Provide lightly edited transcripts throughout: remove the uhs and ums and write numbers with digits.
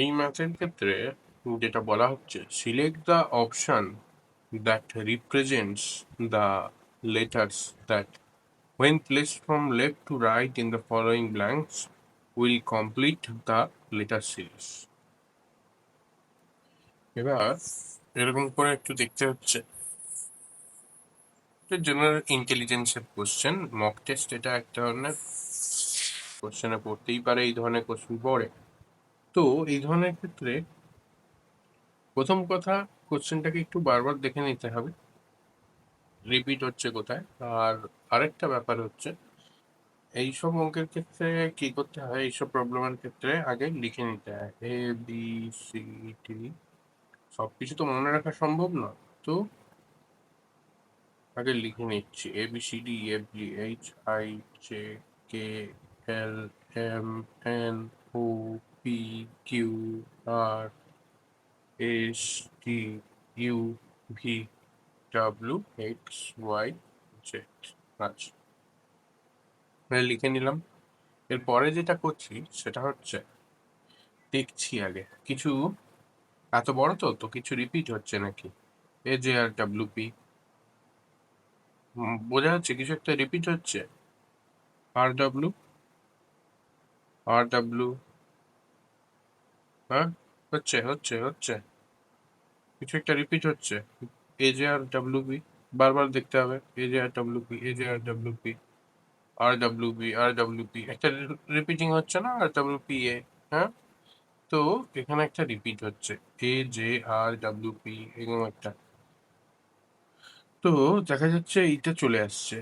এই ম্যাথের ক্ষেত্রে যেটা বলা হচ্ছে, select the option that represents the letters that when placed from left to right in the following blanks will complete the letter series. এবার এরকম করে একটু দেখতে হচ্ছে, জেনারেল ইন্টেলিজেন্সের কোশ্চেন, মক টেস্ট, এটা এক ধরনের কোশ্চেনে পড়তেই পারে, এই ধরনের কোশ্চেন পড়ে। তো এই ধরনের ক্ষেত্রে প্রথম কথা, কোশ্চেনটাকে একটু বারবার দেখে নিতে হবে রিপিট হচ্ছে কোথায়। আর আরেকটা ব্যাপার হচ্ছে, এইসব অঙ্কের ক্ষেত্রে কি করতে হয়, এইসব প্রবলেমের ক্ষেত্রে আগে লিখে নিতে হয় এ বি সি ডি। সবকিছু তো মনে রাখা সম্ভব না, তো আগে লিখে নিচ্ছি A B C D F G H I J K L M N O P Q R S T U V W X Y Z. আচ্ছা, লিখে নিলাম। এরপরে যেটা করছি সেটা হচ্ছে, দেখছি আগে কিছু এত বড় তো কিছু রিপিট হচ্ছে নাকি। A J R W P, বোঝা যাচ্ছে কিছু একটা রিপিট হচ্ছে। আর ডাব্লিউ, আর ডাব্লিউ, হ্যাঁ, হচ্ছে হচ্ছে হচ্ছে, কিছু একটা রিপিট হচ্ছে। A J R W P, বারবার দেখতে হবে A J R W P, A J R W P, R W P, R W P, একটা রিপিটিং হচ্ছে না, আর ডাব্লিউ পি এ। হ্যাঁ, তো এখানে একটা রিপিট হচ্ছে A J R W P, এরকম একটা। তো দেখা যাচ্ছে এইটা চলে আসছে,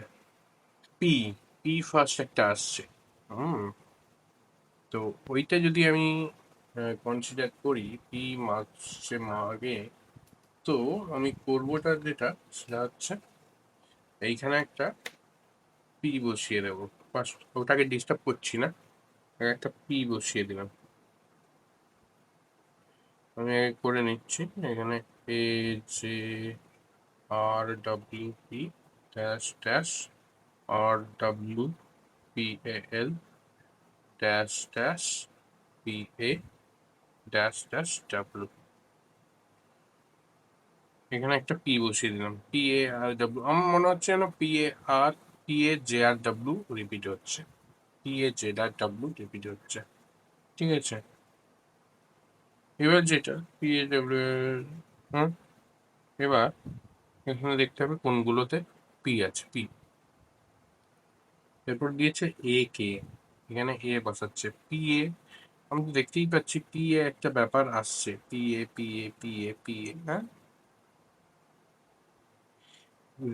পি, পি ফার্স্ট একটা আসছে। হুম, তো ওইটা যদি আমি কনসিডার করি পি মার্কসে আগে, তো আমি করবোটা যেটা সেটা হচ্ছে এইখানে একটা পি বসিয়ে দেবো। ফার্স্ট ওটাকে ডিস্টার্ব করছি না, একটা পি বসিয়ে দিলাম। আমি আগে করে নিচ্ছি এখানে A J R W P dash dash R W P A L dash dash P A dash dash W. এখানে একটা পি বসিয়ে দিলাম, পি এ আর ডাব্লিউ। আমার মনে হচ্ছে যেন P A R, P A J R W repeat হচ্ছে, P A J R W repeat হচ্ছে। ঠিক আছে, এবার যেটা পি এ ডাব্লিউ, হুম, এবার এখানে দেখতে হবে কোনগুলোতে পি আছে, পি। এরপর দিয়েছে এ কে, এখানে এ বসাচ্ছে পি এ। আমি তো দেখতেই পাচ্ছি পি এ একটা ব্যাপার আসছে, P A P A P A P A, হ্যাঁ।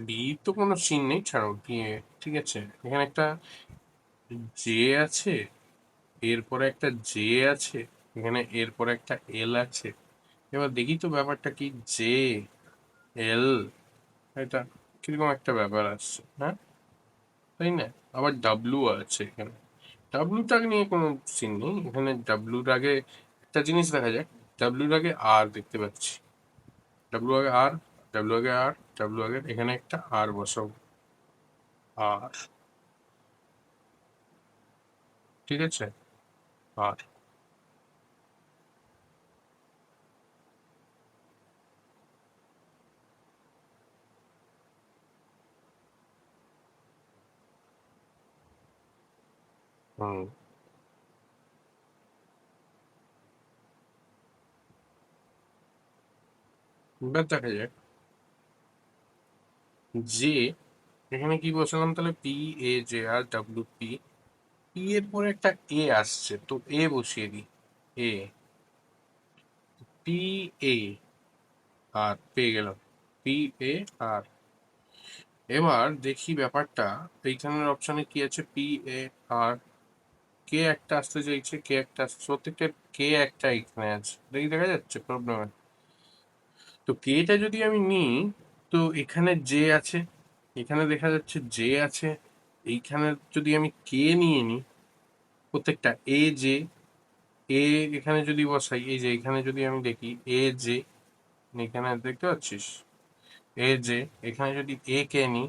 বি তো কোনো সিন নেই, ছাড়ো পি এ। ঠিক আছে, এখানে একটা জে আছে, এরপরে একটা জে আছে, এখানে এরপরে একটা এল আছে। এবার দেখি তো ব্যাপারটা কি, জে এল, এটা কিরকম একটা ব্যাপার আসছে, হ্যাঁ, তাই না? আবার ডাব্লু আছে এখানে, ডাব্লুটা নিয়ে কোনো সিন নেই, এখানে ডাব্লুর আগে একটা জিনিস দেখা যায়, ডাব্লুর আগে আর দেখতে পাচ্ছি, ডাব্লু আগে আর, ডাব্লু আগে আর, ডাব্লু আগে এখানে একটা আর বসাবো, আর, ঠিক আছে, আর। হুম, এবার দেখা যাক যে এখানে কি বসালাম তাহলে, P A J R W P, P এর পরে একটা এ আসছে, তো এ বসিয়ে দিই, এ, পি এ, আর পেয়ে গেলাম, পি এ আর। এবার দেখি ব্যাপারটা, এইখানের অপশনে কি আছে, পি এ আর, কে একটা আসতে চাইছে, কে একটা আসছে, প্রত্যেকটা কে একটা এখানে আছে, দেখি দেখা যাচ্ছে প্রবলেম। তো কেটা যদি আমি নিই, তো এখানে জে আছে, এখানে দেখা যাচ্ছে জে আছে, এইখানে যদি আমি কে নিয়ে নিই, প্রত্যেকটা এ জে, এ এখানে যদি বসাই, এই যে এখানে যদি আমি দেখি এ জে, এখানে দেখতে পাচ্ছিস এ জে, এখানে যদি এ কে নিই,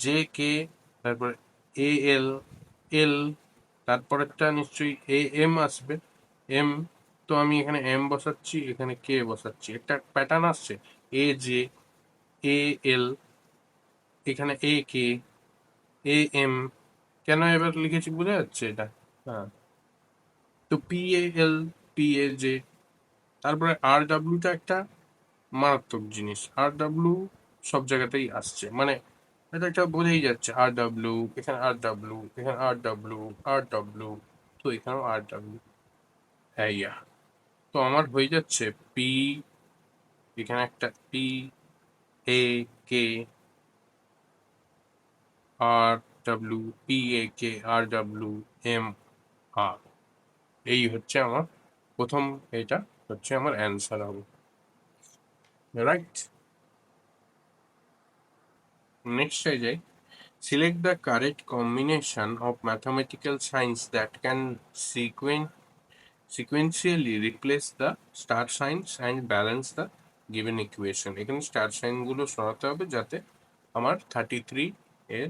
জে কে, তারপর এ এল, এল, তারপরেরটা নিশ্চয়ই এ এম আসবে, এম, তো আমি এখানে এম বসাচ্ছি, এখানে কে বসাচ্ছি, একটা প্যাটার্ন আসছে। এ জে, এ এল, এখানে এ কে, এ এম। কেন এবার লিখেছি বোঝা যাচ্ছে এটা? হ্যাঁ। তো P A L, P A J, তারপরে আর ডাব্লিউটা একটা মারাত্মক জিনিস। আর ডাব্লিউ সব জায়গাতেই আসছে, মানে এটা একটা বোঝাই যাচ্ছে। আর ডাব্লিউ, এখানে আর ডাব্লিউ, এখানে আর ডাব্লিউ, আর ডাব্লিউ, তো এখানেও আর ডাব্লিউ। হ্যাঁ ইয়া। তো আমার হয়ে যাচ্ছে পি, এখানে একটা P, A K, R W, P A K, R W, M, R. এই হচ্ছে আমার প্রথম, এটা হচ্ছে আমার অ্যান্সার হবে, রাইট? নেক্সট যাই। Select the correct combination of mathematical signs that can sequentially replace the star signs and balance the given equation. এখানে স্টার সাইন গুলো সরাতে হবে যাতে আমার 33 এর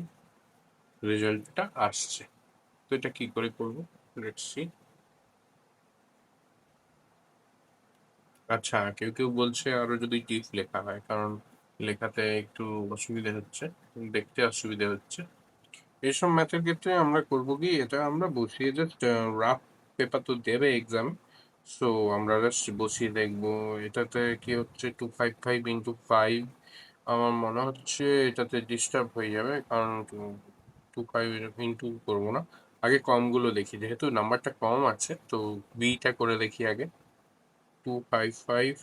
রেজাল্টটা আসছে। তো এটা কি করে করবো, লেটস সি। আচ্ছা, কেউ কেউ বলছে আরো যদি টিপ লেখা হয়, কারণ লেখাতে একটু অসুবিধা হচ্ছে, দেখতে অসুবিধা হচ্ছে। এইসব ম্যাথের ক্ষেত্রে আমরা করব কি, এটা আমরা বসিয়ে জাস্ট রাফ পেপার তো দেবে এক্সাম, সো আমরা জাস্ট বসিয়ে দেখবো। এটাতে কি হচ্ছে 255 × 5, আমার মনে হচ্ছে এটাতে ডিস্টার্ব হয়ে যাবে, কারণ 25 করবো না। আগে কমগুলো দেখি, যেহেতু নাম্বারটা কম আছে তো বিটা করে দেখি আগে। 255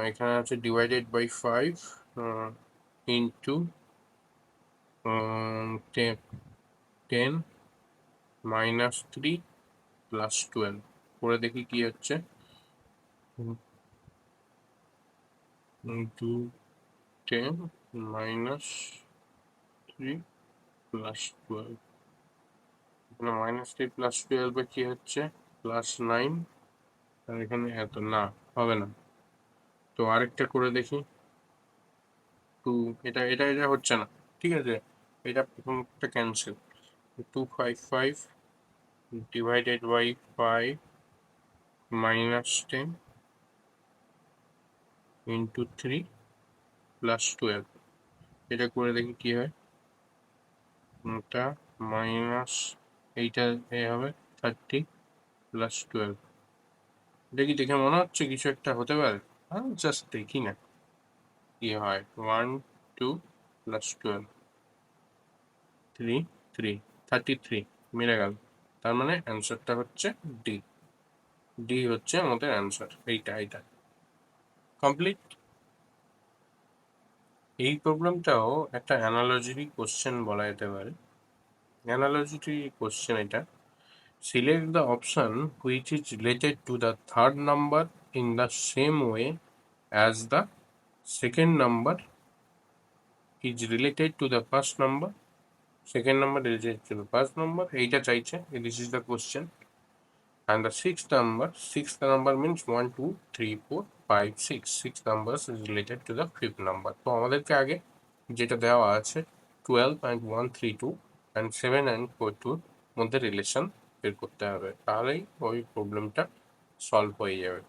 এখানে আছে ডিভাইডেড বাই 5 ইন্টু 10 -3 + 12 করে দেখি কি হচ্ছে। 10 -3 + 12, এখানে -3 + 12 কি হচ্ছে +9, আর এখানে এত না, হবে না। তো আরেকটা করে দেখি। এটা এটা এটা হচ্ছে না, ঠিক আছে, এটা প্রথমটা ক্যান্সেল। 255 ডিভাইডেড বাই 5 -10 ইন্টু 3 + 12, এটা করে দেখি কি হয়। এটা মাইনাস, এইটা এ হবে 30 + 12। এটা কি দেখে মনে হচ্ছে কিছু একটা হতে পারে? জাস্ট দেখি না কি হয়। 1 2 + 12, 3 3, 33 মিলে গেল। তার মানে অ্যান্সারটা হচ্ছে ডি। ডি হচ্ছে আমাদের অ্যান্সার, এইটা কমপ্লিট। এই প্রবলেমটাও একটা অ্যানালজি কোশ্চেন বলা যেতে পারে। অ্যানালজি কোশ্চেন এটা। Select the option which is related to the third number in the same way as the second number is related to the first number. Second number is related to the first number. এইটা চাইছে, this is the question. And the sixth number means 1 2 3 4 5 6, six numbers is related to the fifth number. তো আমাদেরকে আগে যেটা দেওয়া আছে 12 and 132 and 7 and 42 মধ্যে relation বের করতে হবে, তাহলেই ওই প্রবলেমটা সলভ হয়ে যাবে।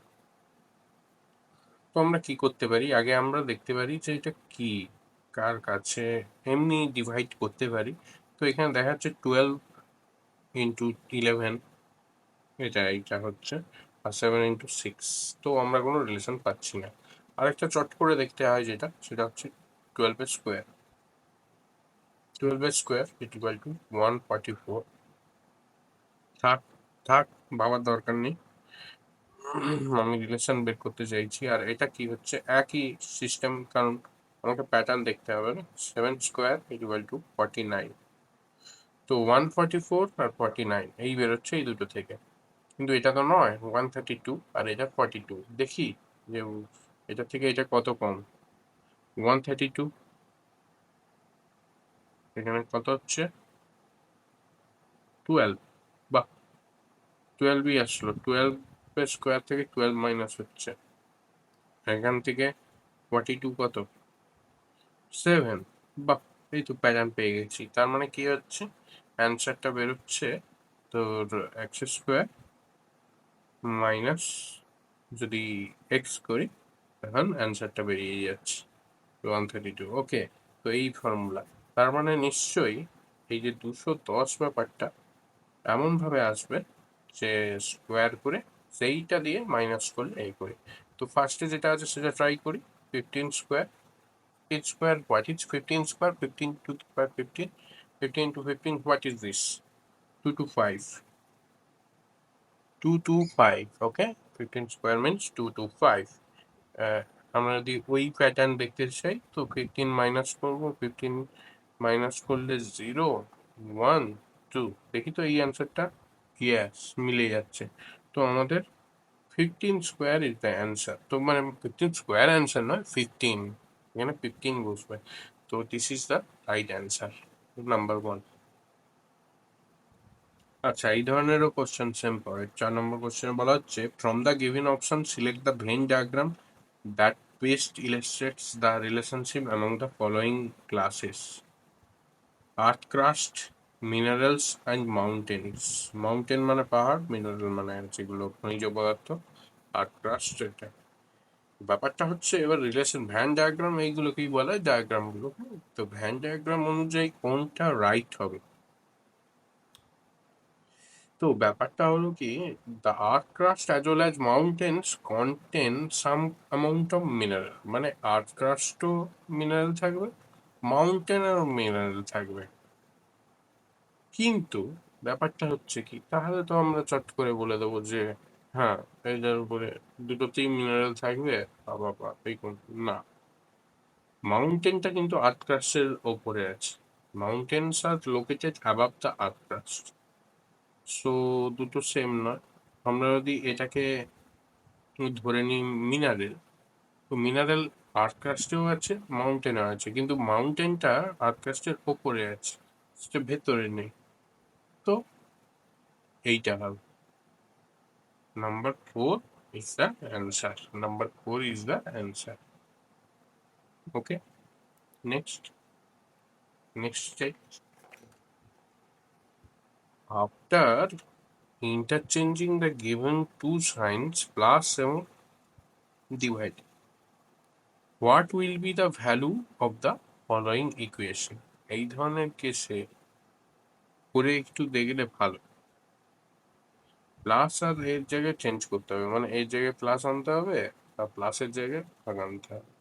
তো আমরা কি করতে পারি, আগে আমরা দেখতে পারি যে এটা কি, কার কাছে এমনি ডিভাইড করতে পারি। তো এখানে দেখা যাচ্ছে 12 × 11, এইটা হচ্ছে, আর 7 × 6, তো আমরা কোনো রিলেশন পাচ্ছি না। আরেকটা চট করে দেখতে হয় যেটা, সেটা হচ্ছে 12 স্কোয়ার। 12 square equal to 144। থাক থাক, বাবার দরকার নেই, আমি রিলেশন বের করতে চাইছি। আর এটা কি হচ্ছে, একই সিস্টেম, কারণ আমাকে প্যাটার্ন দেখতে হবে না। 7 স্কোয়ার ইকুয়াল টু 49, তো 144 আর 49 এই বেরোচ্ছে এই দুটো থেকে। কিন্তু এটা তো নয়, 132 আর এটা 42। দেখি যে এটা থেকে এটা কত কম। 132 এখানে কত হচ্ছে 12, বাহ 12ই আসলো। 12 স্কোয়ার থেকে 12 মাইনাস হচ্ছে, এখান থেকে 42 কত 7, বাহ এই তো প্যাটার্ন পেয়ে গেছি। তার মানে কি হচ্ছে, অ্যান্সারটা বেরোচ্ছে তোর x স্কোয়ার মাইনাস যদি এক্স করি তখন অ্যান্সারটা বেরিয়ে যাচ্ছে 132। ওকে, তো এই ফর্মুলা, তার মানে নিশ্চয়ই এই যে 210 ব্যাপারটা এমনভাবে আসবে যে স্কোয়ার করে সেইটা দিয়ে মাইনাস করলে এই করে। তো ফার্স্টে যেটা আছে সেটা ট্রাই করি। 15 square, 15 square what is 15 square, 15 to the power 15, 15 to 15 what is this, 225, 225, okay, 15 square means 225। আমরা যদি ওই প্যাটার্ন দেখতে চাই তো 15 মাইনাস করবো, 15 মাইনাস করলে 0, 1, 2, দেখি তো এই অ্যান্সারটা, ইয়েস মিলে যাচ্ছে। তো আমাদের 15 স্কোয়ার ইজ দ্য অ্যান্সার। তো মানে 15 স্কোয়ার অ্যান্সার নয়, 15, এখানে 15 বসবে। তো this is the right answer, number 1। আচ্ছা, এই ধরনেরও কোশ্চেন সেম পড়ে। 4 নম্বর কোশ্চেনে বলা হচ্ছে, from the given option select the Venn diagram that best illustrates the relationship among the following classes: earth crust, minerals and mountains. Mountain মানে পাহাড়, mineral মানে যেগুলো খনিজ পদার্থ, আর্থ ক্রাস্ট এটা। ব্যাপারটা হচ্ছে এবার রিলেশন ভ্যান ডায়াগ্রাম এইগুলোকেই বলা হয় ডায়াগ্রামগুলো। তো ভ্যান ডায়াগ্রাম অনুযায়ী কোনটা রাইট হবে? তো ব্যাপারটা হলো কি, the earth crust as well as mountains contain some amount of mineral, মানে আর্থ ক্রাস্টও মিনারেল থাকবে, মাউন্টেনেরও মিনারেল থাকবে। কিন্তু ব্যাপারটা হচ্ছে কি, তাহলে তো আমরা চট করে বলে দেবো যে হ্যাঁ এটার উপরে দুটোতেই মিনারেল থাকবে, বাবা এই না, মাউন্টেনটা কিন্তু আর্থ ক্রাস্টের ওপরে আছে। Mountains are located above the earth crust, so দুটো সেম নয়। আমরা যদি এটাকে ধরে নিই মিনারেল, তো মিনারেল আর্থ ক্রাস্টেও আছে, মাউন্টেনও আছে, কিন্তু মাউন্টেনটা আর্থ ক্রাস্টের ওপরে আছে, সেটা ভেতরে নেই। তো এইটা হবে number 4 is the answer. Number 4 is the answer. Okay, next check. After interchanging the given two signs plus and divide, what will be the value of the following equation? এই ধরনের কেসে করে একটু দেখলে ভালো। প্লাস আর এর জায়গায় চেঞ্জ করতে হবে, মানে এর জায়গায় প্লাস আনতে হবে আর প্লাসের জায়গায় ভাগ আনতে হবে,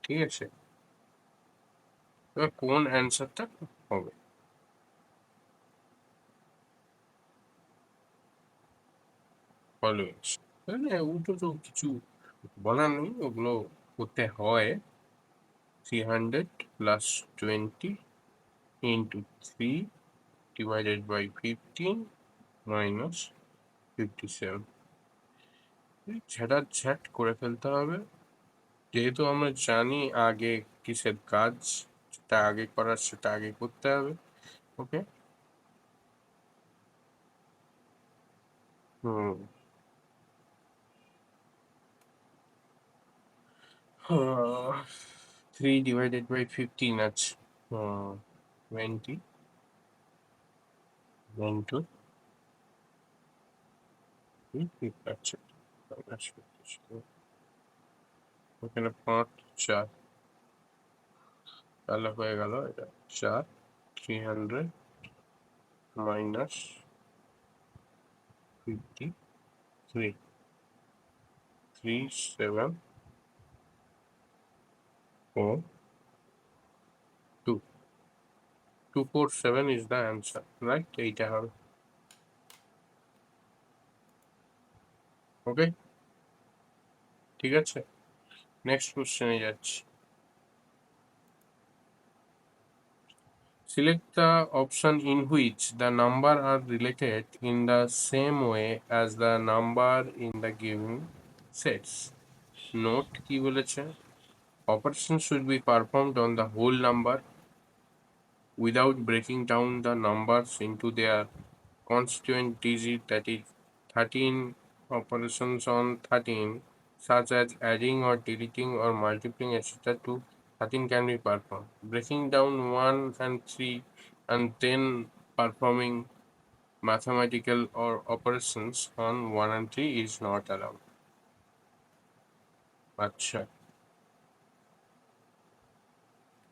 ঠিক আছে? এবার কোন অ্যান্সারটা হবে? অলওয়েজ, মানে ওটা তো কিছু বলার নেই, ওগুলো করতে হয়। 300 plus 20 into 3 divided by 15 minus 57, ঝাঁটা ঝ্যাট করে ফেলতে হবে, যেহেতু আমরা জানি আগে কিসের কাজ, যেটা আগে করার সেটা আগে করতে হবে। ওকে, হুম, 3 ডিভাইডেড বাই 15 আছে 20 ইন্টু আছে, ওখানে 5 4 তাহলে হয়ে গেল এটা 4, 300 minus 53, 3742, 247 is the answer, right? এইটা হবে। ওকে, ঠিক আছে, নেক্সট কোশ্চেনে যাচ্ছি। Select the option in which the number are related in the same way as the number in the given sets. Note কি বলেছে, operation should be performed on the whole number without breaking down the numbers into their constituent digit, that is 13 operations on 13 such as adding or deleting or multiplying etc. to 13 can be performed. Breaking down 1 and 3 and then performing mathematical or operations on 1 and 3 is not allowed. আচ্ছা,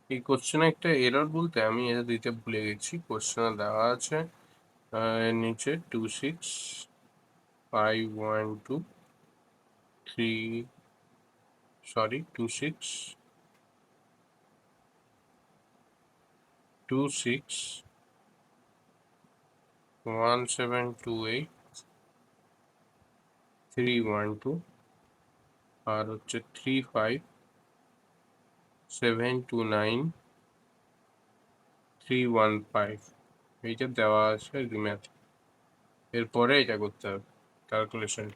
এই কোশ্চেনে একটা error বলতে আমি এটা দিতে ভুলে গেছি। কোশ্চেনে দেওয়া আছে এর নিচে 2 6 5 1 2 3 সরি 2 6 2 6 1 7 2 8 3 1 2 আর হচ্ছে 3 5 7 2 9 3 1 5 এইটা দেওয়া আছে রিম্যাথ। এরপরে এটা করতে হবে ক্যালকুলেশন।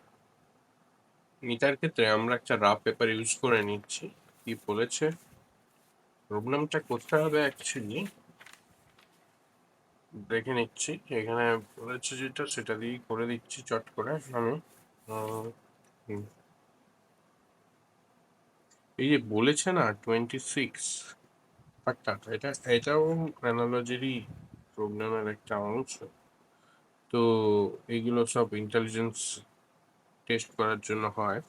এটার ক্ষেত্রে আমরা একটা রাফ পেপার ইউজ করে নিচ্ছি। কি বলেছে প্রবলেমটা করতে হবে অ্যাকচুয়ালি দেখে নিচ্ছি। এখানে বলেছে যেটা সেটা দিয়েই করে দিচ্ছি চট করে আমি। এই যে বলেছে না 26 অর্থাৎ এটাও অ্যানালজিরই প্রবলেমের একটা অংশ। তো এইগুলো সব ইন্টেলিজেন্স টেস্ট করার জন্য হয়।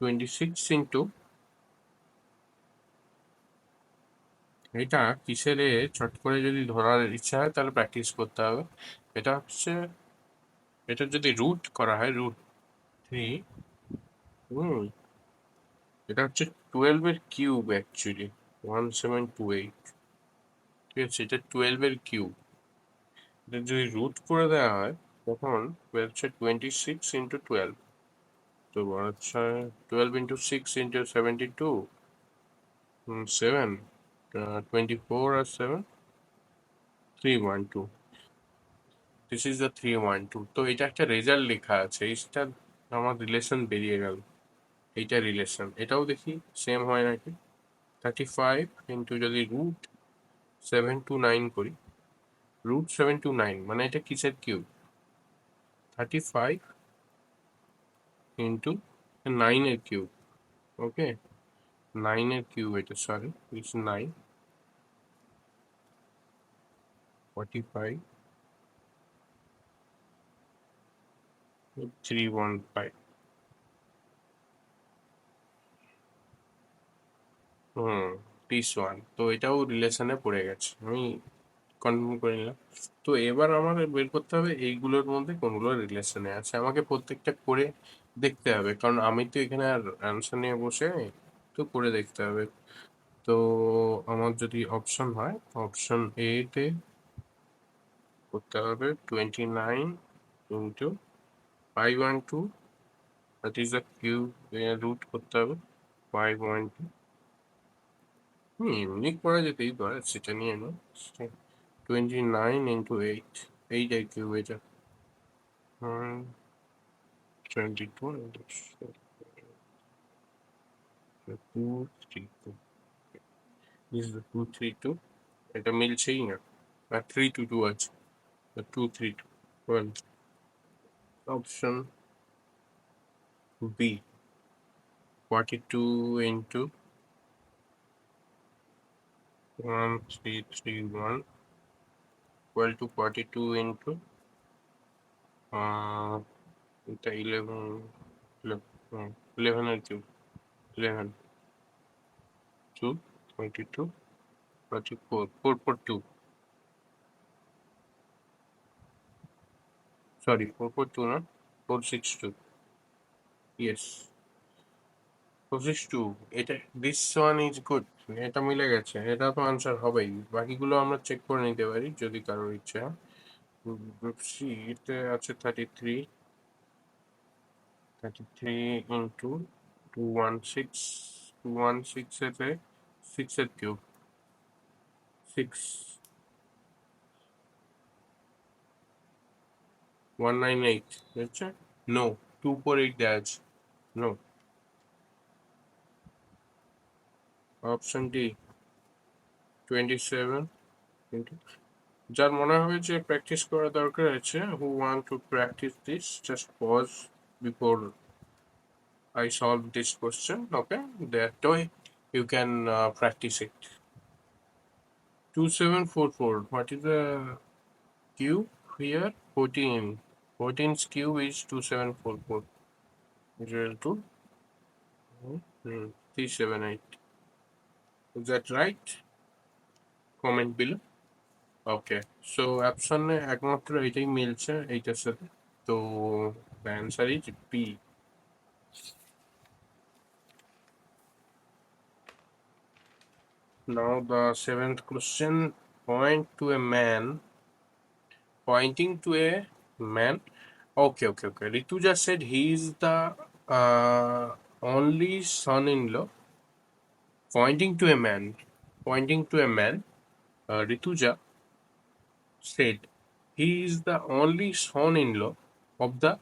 26 ইন্টু এটা কিসের চট করে যদি ধরার ইচ্ছা হয় তাহলে প্র্যাকটিস করতে হবে। এটা হচ্ছে এটা যদি রুট করা হয় √3, এটা হচ্ছে 12 এর কিউব অ্যাকচুয়ালি 1728। ঠিক আছে, এটা 12 এর কিউব। এটা যদি রুট করে দেওয়া হয় তখন হচ্ছে 26 ইন্টু 12। তো আচ্ছা 12 ইন্টু 6 ইন্টু 72 7 24 আর 7 312। This is the 312। তো এটা একটা রেজাল্ট লেখা আছে, এইটা আমার রিলেশন বেরিয়ে গেল। এইটা রিলেশন, এটাও দেখি সেম হয় নাকি। 35 ইন্টু যদি √729 করি, √729 মানে এটা কিসের কিউব? 35 ইন্টু 9 এর কিউব। ওকে, 9 এর কিউব এটা, সরি ইটস 9 45 315। +1। তো এটাও রিলেশনে পড়ে গেছে, আমি কনফার্ম করে নিলাম। তো এবার আমার বের করতে হবে এইগুলোর মধ্যে কোনগুলো রিলেশনে আছে। আমাকে প্রত্যেকটা করে দেখতে হবে, কারণ আমি তো এখানে আর অ্যান্সার নিয়ে বসে নেই, তো করে দেখতে হবে। তো আমার যদি অপশন হয়, অপশন এ তে করতে হবে 29 into 512, that is the cube, root করতে হবে 512। এমনি করা যেতেই পারে, সেটা নিয়ে না। 29 ইন্টু 8, 8 এর কিউব এটা 22 into 232। This is the 232, এটা মিলছেই না, আর 322 আছে, 232। Well, option B, 42 into 1331 equal to 42 into এটা 11, 11 এর কিউব 11 2 22 44 442, sorry 442 না 462, yes 462। এটা দিস ওয়ান ইজ গুড, এটা মিলে গেছে, এটা তো আনসার হবেই। বাকিগুলো আমরা চেক করে নিতে পারি যদি কারোর ইচ্ছা। এতে আছে 33 ইন্টু 216, 216 এতে 6 এর কিউব 6 198, বুঝছে? নো, 248 দেওয়া আছে, নো। অপশন ডি 27 ইন্টু, যার মনে হবে যে প্র্যাকটিস করা দরকার আছে, who want to practice this, just pause before I solve this question. Okay, that way you can practice it. 2744, what is the cube here? 14. 14's cube is 2744 equal to 378. Is that right? Comment below. Okay, so অপশনে একমাত্র এটাই মিলছে এইটার সাথে, তো the answer is B. Now the seventh question. Point to a man. Pointing to a man. Okay. Rituja said he is the uh, only son-in-law. Pointing to a man. Pointing to a man. Rituja said he is the only son-in-law of the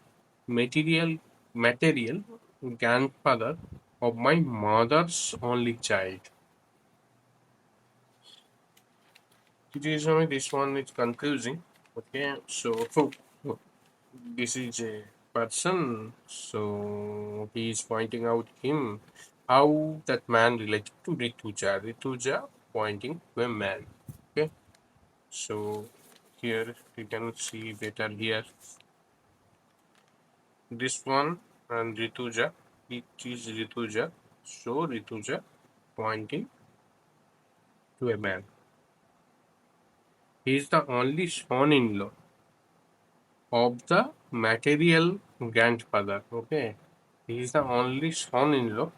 material grandfather of my mother's only child. This one is confusing. Okay, so this is a person, so he is pointing out him how that man related to Rituja. Rituja pointing to a man. Okay, so here you can see better here. This one and Rituja, it is Rituja, so Rituja pointing to a man. He is the only son-in-law of the material grandfather. Okay, he is the only son-in-law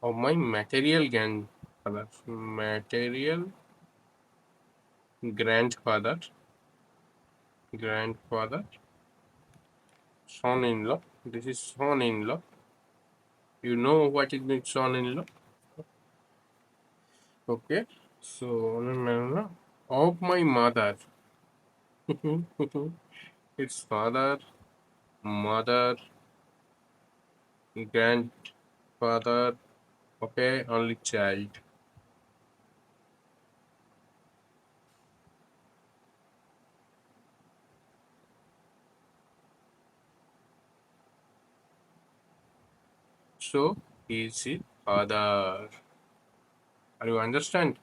of my material grandfather. Material grandfather, grandfather, son-in-law. This is son-in-law. You know what it means, son-in-law? Okay, so of my mother. It's father, mother, grandfather. Okay, only child. So he is his father. Are you understand?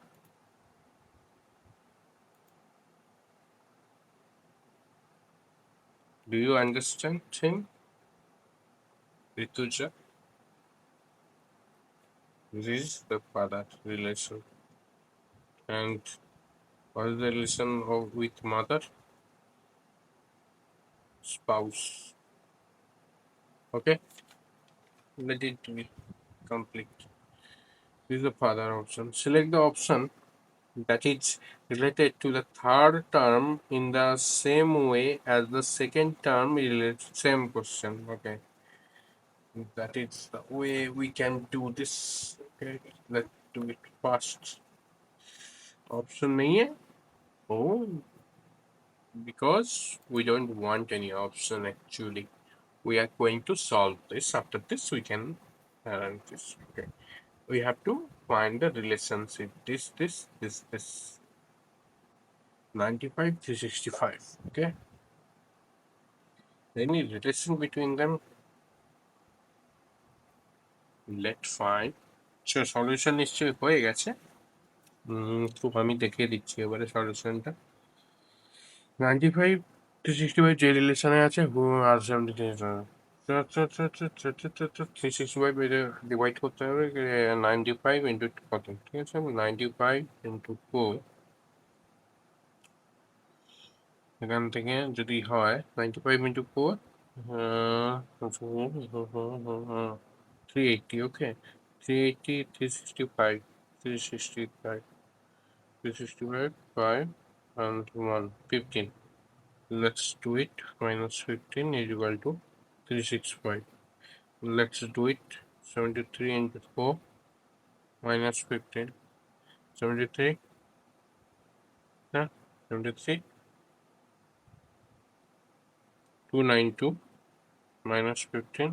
Do you understand him, Rituja? This is the father relation. And what is the relation of with mother? Spouse. Okay? Let it be complete. This is the father option. Select the option that is related to the third term in the same way as the second term is related to same question. Okay. That is the way we can do this. Okay. Let's do it fast. Option नहीं है? Oh, because we don't want any option actually. We are going to solve this. After this, we can run this. Okay. We have to find the relationship. This. 95, 365. Okay. Any relation between them? Let's find. So solution নিশ্চয়ই হয়ে গেছে। তো আমি দেখিয়ে দিচ্ছি এবারে সলিউশনটা। 95 365 যে রিলেশনে আছে হু আর 365 ডিভাইড করতে হবে 95 ইন্টু কত, ঠিক আছে? 95 ইন্টু 4, এখান থেকে যদি হয় 95 into 4 380, okay, 380, 365, 365, 365, 5 and 1, 15. Let's do it. Minus 15 is equal to 365. Let's do it. 73 into 4 minus 15. 73. Yeah, 73. 292 minus 15.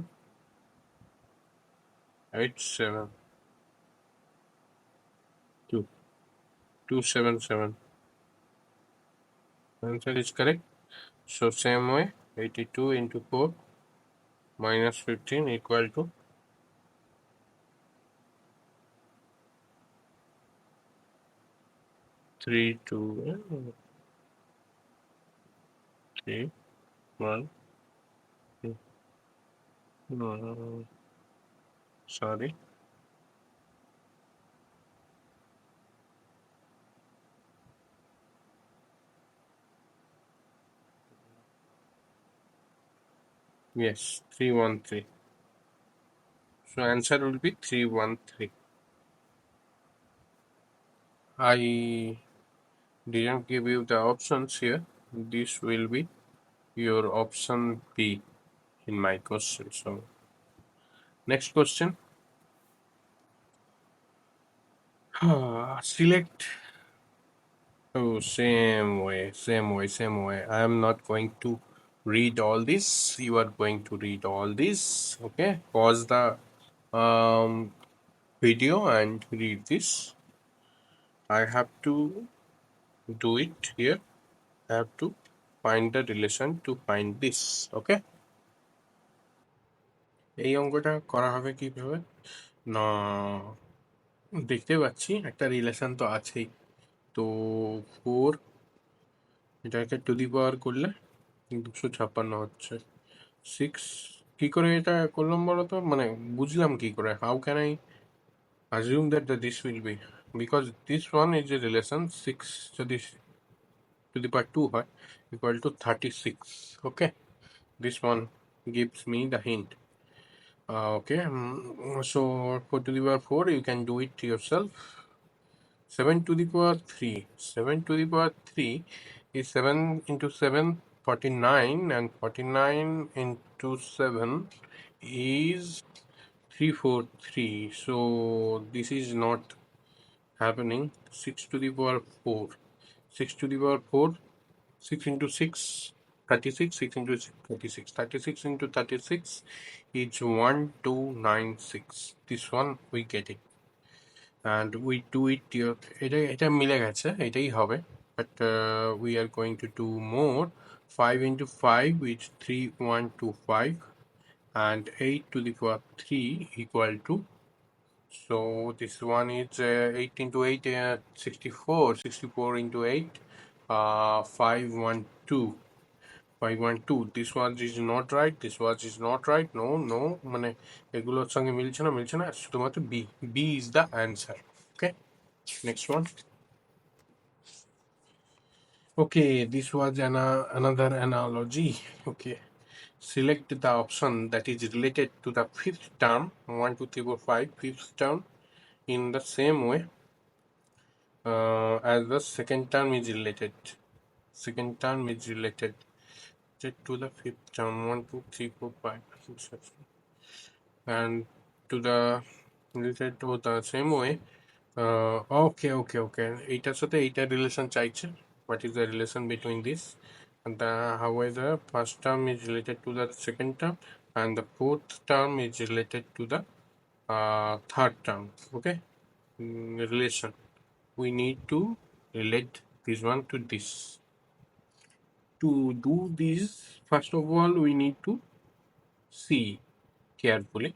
87. 2. 277. Answer is correct. So same way, 82 into 4 minus 15 equal to 3, 2, 3. One. No, sorry. Yes, 313. So answer will be 313. I didn't give you the options here. This will be your option B in my question. So next question. Select. Oh, same way. I am not going to read all this. You are going to read all this. Okay. Pause the um, video and read this. I have to do it here. I have to find the relation to find this. Okay. এই অঙ্কটা করা হবে কিভাবে? না, দেখতে পাচ্ছি একটা relation তো আছেই। তো 4 এটাকে টু দি পাওয়ার করলে 256 হচ্ছে। 6 কি করে এটা করলাম বলো তো, মানে বুঝলাম কি করে? How can I assume that this will be, because this one is a relation 6 যদি to the power 2 হয় equal to 36. Okay, this one gives me the hint. Okay, so for to the power 4 you can do it yourself. 7 to the power 3. 7 to the power 3 is 7 into 7, 49, and 49 into 7 is 343. So this is not happening. 6 to the power 4. 6 to the power 4. 6 into 6, 36. 6 into 6, 36. 36 into 36 is 1296. This one we get it. And we do it here. এটা মিলে গেছে, এটাই হবে, but we are going to do more. 5 into 5 is 3125, and 8 to the power 3 equal to, so this one is 8 into 8, 64. 64 into 8, 512. 512. This one is not right. This one is not right. No, মানে এগুলোর সঙ্গে মিলছে না, শুধুমাত্র B is the answer. Okay, next one. Okay, this was another analogy. Okay, select the option that is related to the fifth term, 1 2 3 4 5, fifth term, in the same way as the second term is related. Second term is related to the fifth term, 1 2 3 4 5, and to the related to the same way. Okay. এইটার সাথে এইটার relation চাইছে. What is the relation between this? And how is the first term is related to the second term, and the fourth term is related to the third term. Okay, relation. We need to relate this one to this. To do this, first of all, we need to see carefully.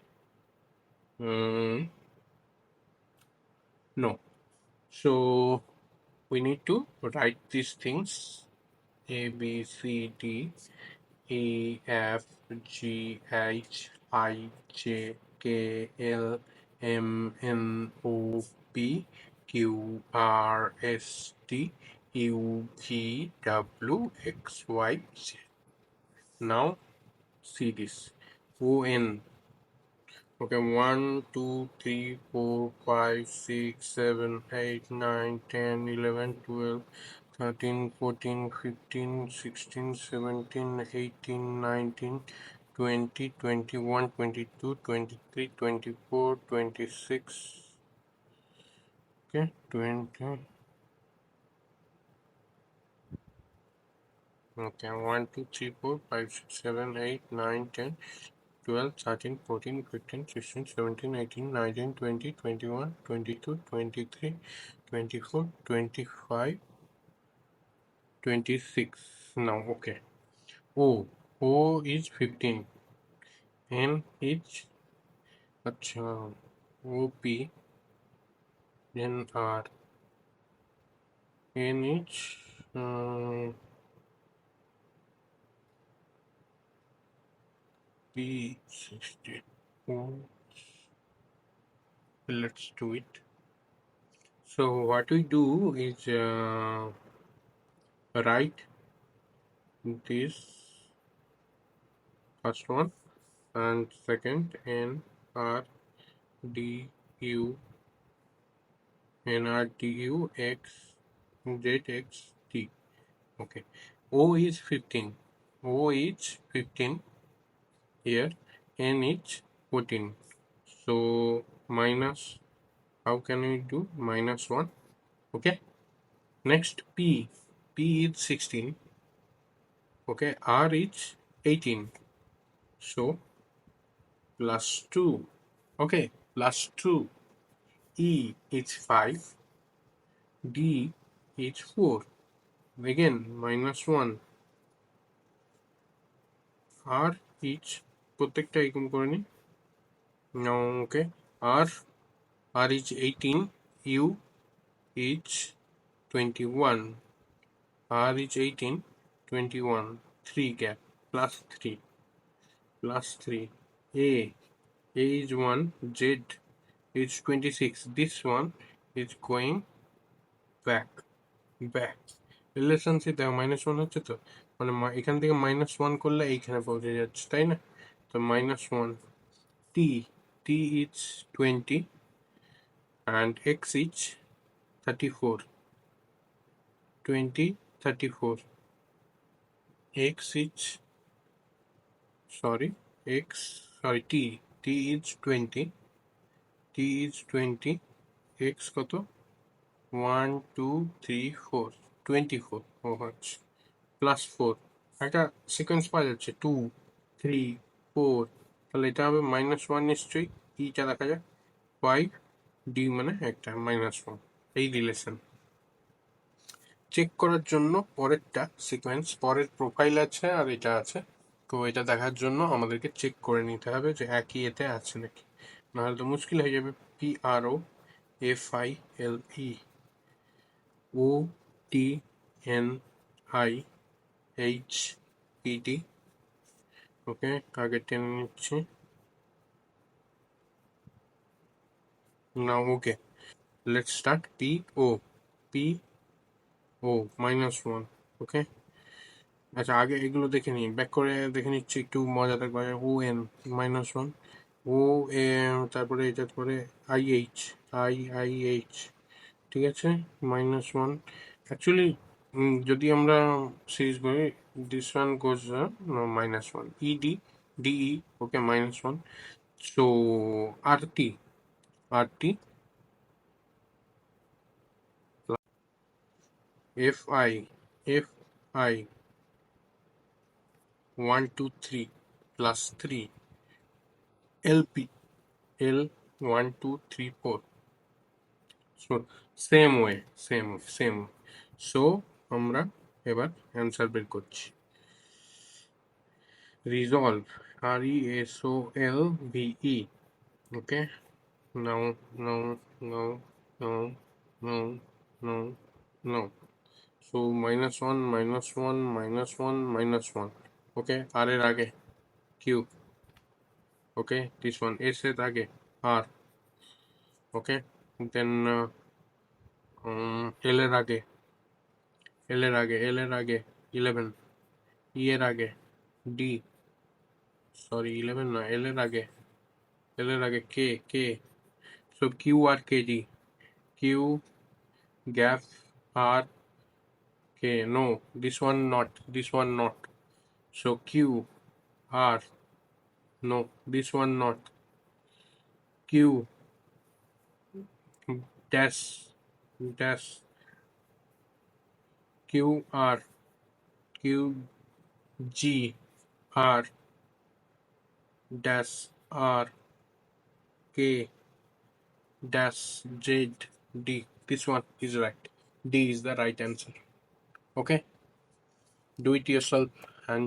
No. So we need to write these things: A, B, C, D, E, F, G, H, I, J, K, L, M, N, O, P, Q, R, S, T, U, V, W, X, Y, Z. Now see this. O, N. Okay, 1, 2, 3, 4, 5, 6, 7, 8, 9, 10, 11, 12, 13, 14, 15, 16, 17, 18, 19, 20, 21, 22, 23, 24, 26. Okay, 20. Okay, 1, 2, 3, 4, 5, 6, 7, 8, 9, 10, 12, 13, 14, 15, 16, 17, 18, 19, 20, 21, 22, 23, 24, 25, 26. Now, okay. O is 15. N is, OP. Then R. N is P64. Let's do it. So what we do is write this first one and second N R D U N R D U X Z X T. Okay. O is 15. O is 15 here. N is 14. So minus, how can we do? Minus 1. Okay. Next P. P is 16. Okay. R is 18. So plus 2. Okay. Plus 2. E is 5. D is 4. Again minus 1. R is প্রত্যেকটা এরকম করে নি। Now okay. R is 18. U is 21. R is 18. 21. 3 gap. Plus 3. Plus 3. A is 1. Z is 26. This one is going back. Relationship দেখো -1 হচ্ছে তো, মানে এখান থেকে -1 করলে এইখানে পৌঁছে যাচ্ছে, তাই না? তো -1. T is 20 and X is 34. 20, 34. X is T is 20. T is 20. X কত? 1 2 3 4 24. ও আচ্ছা, প্লাস 4 একটা সিকোয়েন্স পাওয়া যাচ্ছে 2 3 4, তাহলে এটা হবে -1 নিশ্চয়ই। ইটা দেখা যায় 5 ডি মানে একটা -1, এই রিলেশন। চেক করার জন্য পরেরটা সিকোয়েন্স, পরের প্রোফাইল আছে আর এটা আছে, তো এটা দেখার জন্য আমাদেরকে চেক করে নিতে হবে যে একই এতে আছে নাকি, নাহলে তো মুশকিল হয়ে যাবে। PROFILE ওকে, আগে টেনে নিচ্ছি। Now okay, let's start. PO -1. ওকে, আচ্ছা আগে এগুলো দেখে নিই, ব্যাক করে দেখে নিচ্ছি একটু মজা থাকবে। ON -1, ও তারপরে এটার পরে IH, ঠিক আছে, -1। অ্যাকচুয়ালি যদি আমরা সিরিজ করি, this one goes -1, DE, okay -1। So RT FI 1 2 3 plus 3, LP L 1 2 3 4. So same way. So আমরা এবার অ্যান্সার বের করছি। Resolve RESOLVE. Okay, no. So -1 -1. Okay, R এর আগে Q. Okay, this one S এর আগে R. Okay, then L এর আগে 11, E এর আগে D, সরি 11 না, L এর আগে K. So Q R KD, Q gap R K. No, this one not. So Q R, no, this one not. Q dash Q R, Q G R dash R K dash Z D. This one is right. D is the right answer. Okay, do it yourself and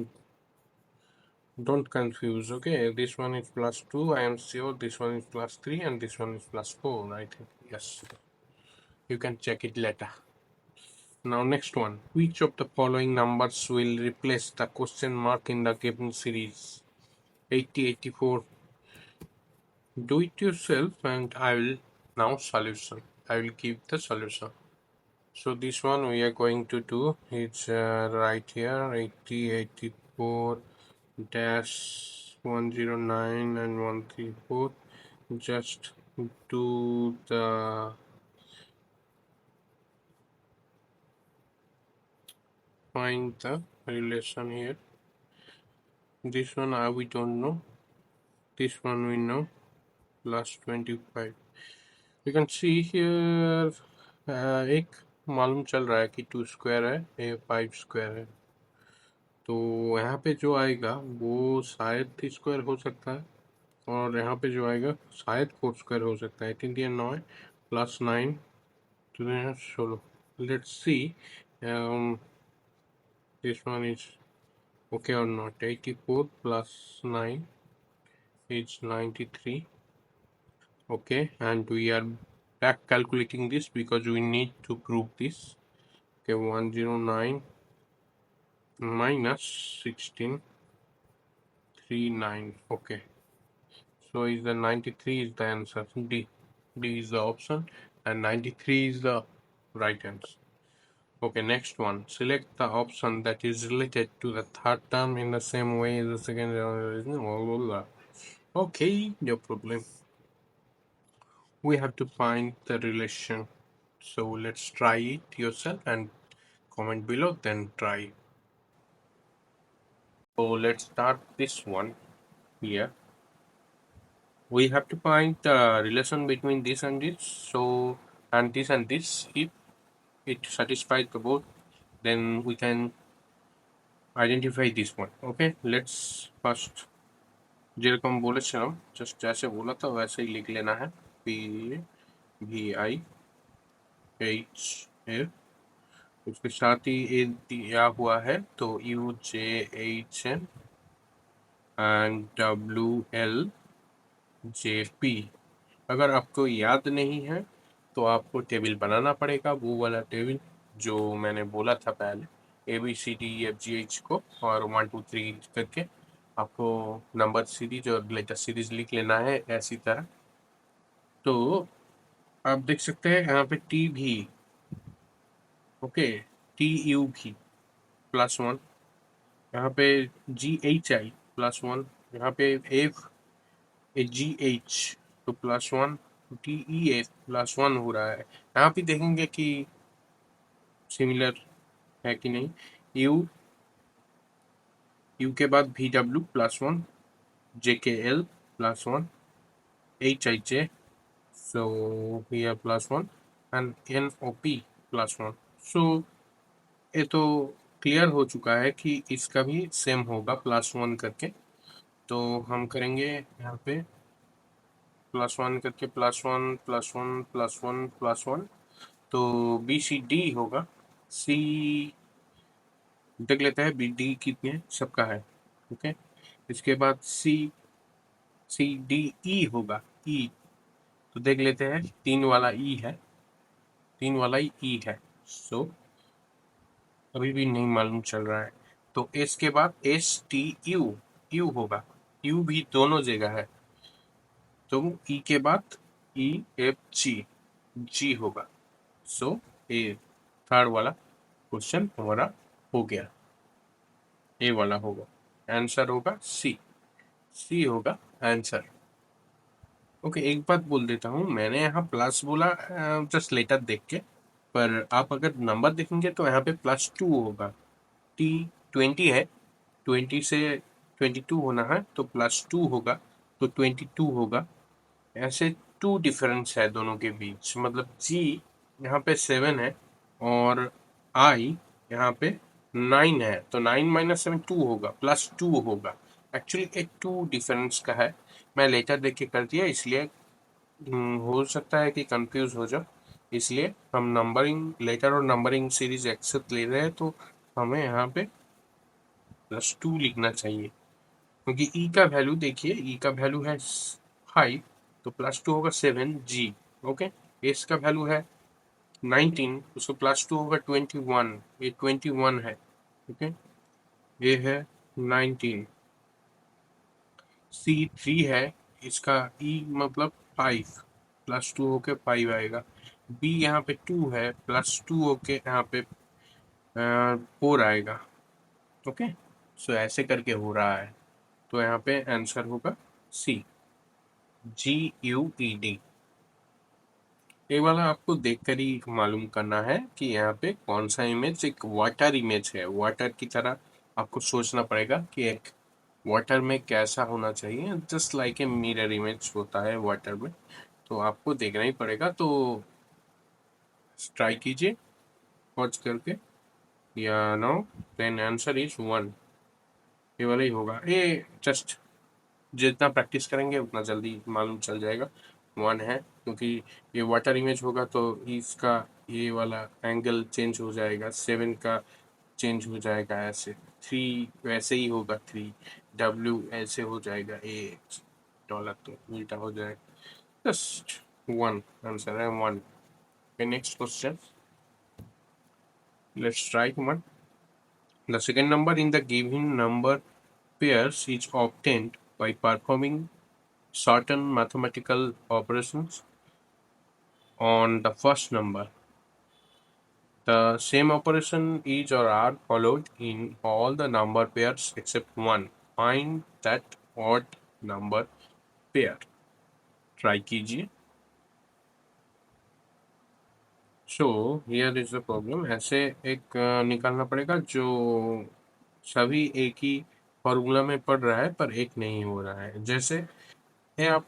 don't confuse. Okay, this one is +2, I am sure. This one is +3 and this one is +4, I think. Yes, you can check it later. Now next one, which of the following numbers will replace the question mark in the given series? 80, 84. Do it yourself, and I will now solution. I will give the solution. So this one we are going to do. It's right here, 80, 84 dash 109 and 134. Just do the find the relation here. This one we don't know. This one we know. Plus 25. You can see here एक मालूम चल रहा है कि 2 square है, ये 5 square है, तो यहाँ पे जो आएगा वो शायद 3 स्क्वायर हो सकता है, और यहाँ पे जो आएगा शायद 4 स्क्वायर हो सकता है। 18 दिया 9 है, प्लस 9 तो यहाँ 16। Let's see this one is okay or not. 84 plus 9 is 93. Okay, and we are back calculating this because we need to prove this. Okay, 109 minus 1639. Okay, so is the 93 is the answer. D is the option, and 93 is the right answer. Okay, next one. Select the option that is related to the third term in the same way as the second term. Okay, no problem. We have to find the relation. So let's try it yourself and comment below, then try. So let's start this one here. We have to find the relation between this and this. So, and this and this. If it satisfies the both, then we can identify this one. Okay, let's first जेरकम बोलेছিলাম just जैसे बोला था वैसे ही लिख लेना है PVIH उसके साथ ही ए दिया हुआ है तो UJHN एंड WLJP। अगर आपको याद नहीं है तो आपको टेबल बनाना पड़ेगा, वो वाला टेबल जो मैंने बोला था पहले, ABCDEFGH को और 1 2 3 करके आपको नंबर सीरीज और लेटर सीरीज लिख लेना है ऐसी तरह। तो आप देख सकते हैं यहाँ पे टी भी, ओके, TU भी +1, यहाँ पे GHI +1, यहाँ पे GH तो +1, TEF +1 हो रहा है। यहाँ पे देखेंगे कि सिमिलर है कि नहीं। यू के बाद VW +1, JKL +1, HIJ so here +1 and NOP +1। so ये तो क्लियर हो चुका है कि इसका भी सेम होगा +1 करके, तो हम करेंगे यहाँ पे +1 करके +1 +1 +1 +1, तो BCD होगा। C देख लेते हैं BD कितने सबका है। ओके, इसके बाद CDE होगा। E तो देख लेते हैं 3 वाला E है, 3 वाला ही E है। सो अभी भी नहीं मालूम चल रहा है, तो S के बाद STU U होगा। U भी दोनों जगह है, तो E के बाद EFG G होगा। सो ये थर्ड वाला क्वेश्चन हमारा हो गया, ए वाला होगा आंसर, होगा सी होगा आंसर। ओके, एक बात बोल देता हूँ, मैंने यहाँ प्लस बोला जस्ट लेटर देख के, पर आप अगर नंबर देखेंगे तो यहाँ पे +2 होगा। T20 है, 20 से 22 होना है तो +2 होगा, तो 22 होगा। ऐसे 2 डिफरेंस है दोनों के बीच, मतलब G यहाँ पे 7 है और I यहाँ पे 9 है, तो 9 - 7 2 होगा, +2 होगा। एक्चुअली एक 2 डिफरेंस का है, मैं लेटर देख के कर दिया, इसलिए हो सकता है कि कंफ्यूज हो जाओ, इसलिए हम नंबरिंग लेटर और नंबरिंग सीरीज एक साथ ले रहे हैं, तो हमें यहाँ पे +2 लिखना चाहिए, क्योंकि ई का वैल्यू देखिए, ई का वैल्यू है 5, तो +2 होगा 7G। ओके, एस का वैल्यू है 19, उसको +2 होगा 21, ये 21 है। ओके, ये है 19, C3 है, इसका E मतलब 5 प्लस 2 होके 5 आएगा। B यहाँ पे 2 है, प्लस 2 होके यहाँ पे 4 आएगा। ओके, सो ऐसे करके हो रहा है, तो यहाँ पे आंसर होगा C, GUED। ये वाला आपको देखकर ही मालूम करना है कि यहाँ पे कौन सा इमेज एक वाटर इमेज है। वाटर की तरह आपको सोचना पड़ेगा कि एक वाटर में कैसा होना चाहिए, just like a mirror image होता है वाटर में, तो आपको देखना ही पड़ेगा। तो ट्राई कीजिए पॉज करके, या नो, देन आंसर इज 1। ये वाला ही होगा। ये जस्ट जितना प्रैक्टिस करेंगे उतना जल्दी मालूम चल जाएगा। 1 है, क्योंकि ये वाटर इमेज होगा तो इसका ये वाला एंगल चेंज हो जाएगा, 7 का चेंज हो जाएगा ऐसे, 3 वैसे ही होगा, 3 W ऐसे हो जाएगा, ए डॉलर तो उल्टा हो जाएगा। जस्ट 1 आंसर है, 1। Next question, let's try 1। The second number in the given number pairs is obtained by performing certain mathematical operations on the first number. The same operation is or are followed in all the number pairs except one. Find that odd number pair. Try कीजिए। So here is the problem। ऐसे एक निकालना पड़ेगा जो सभी एक ही formula में पढ़ रहा है पर एक नहीं हो रहा है। जैसे ये आप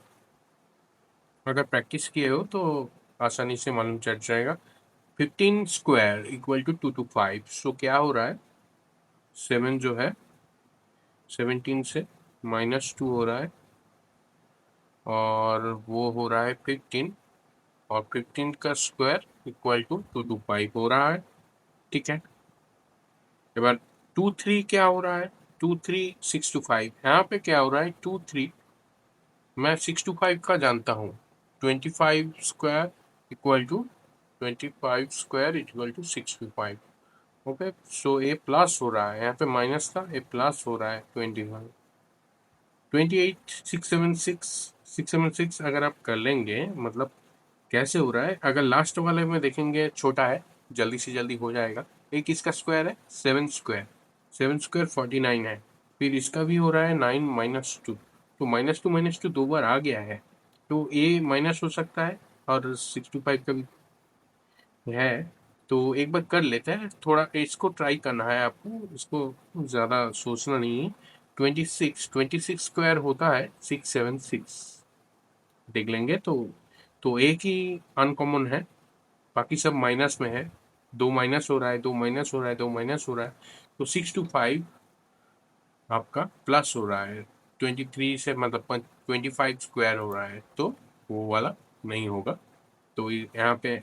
अगर प्रैक्टिस किए हो तो आसानी से मालूम चल जाएगा। 15 स्क्वायर इक्वल टू 225। सो क्या हो रहा है, 7 जो है 17 से -2 हो रहा है, और वो हो रहा है 15, और 15 का स्क्वायर इक्वल टू 225 हो रहा है। ठीक है, एबार 2 3 क्या हो रहा है, 2 3 6 to 5। यहाँ पे क्या हो रहा है, 2 3 मैं 6 to 5 का जानता हूँ। 25 square equal to 25 square equal to 6 to 5। Okay, so A plus हो रहा है, यहाँ पे माइनस था, ए प्लस हो रहा है 25। 28 676 अगर आप कर लेंगे, मतलब कैसे हो रहा है, अगर लास्ट वाले में देखेंगे छोटा है, जल्दी से जल्दी हो जाएगा। एक इसका स्क्वायर है 7 स्क्वायर, 7 स्क्वायर 49 है, फिर इसका भी हो रहा है 9 -2, तो -2 दो बार आ गया है, तो ए माइनस हो सकता है, और 65 का भी है। तो एक बार कर लेते हैं, थोड़ा इसको ट्राई करना है आपको, इसको ज़्यादा सोचना नहीं है। 26 स्क्वायर होता है 676, देख लेंगे तो एक ही अनकॉमन है, बाकी सब माइनस में है। दो माइनस हो रहा है, दो माइनस हो रहा है, दो माइनस हो रहा है, तो 6 to 5 आपका प्लस हो रहा है। 23 से मतलब 25 स्क्वायर हो रहा है, तो वो वाला नहीं होगा। तो यहाँ पे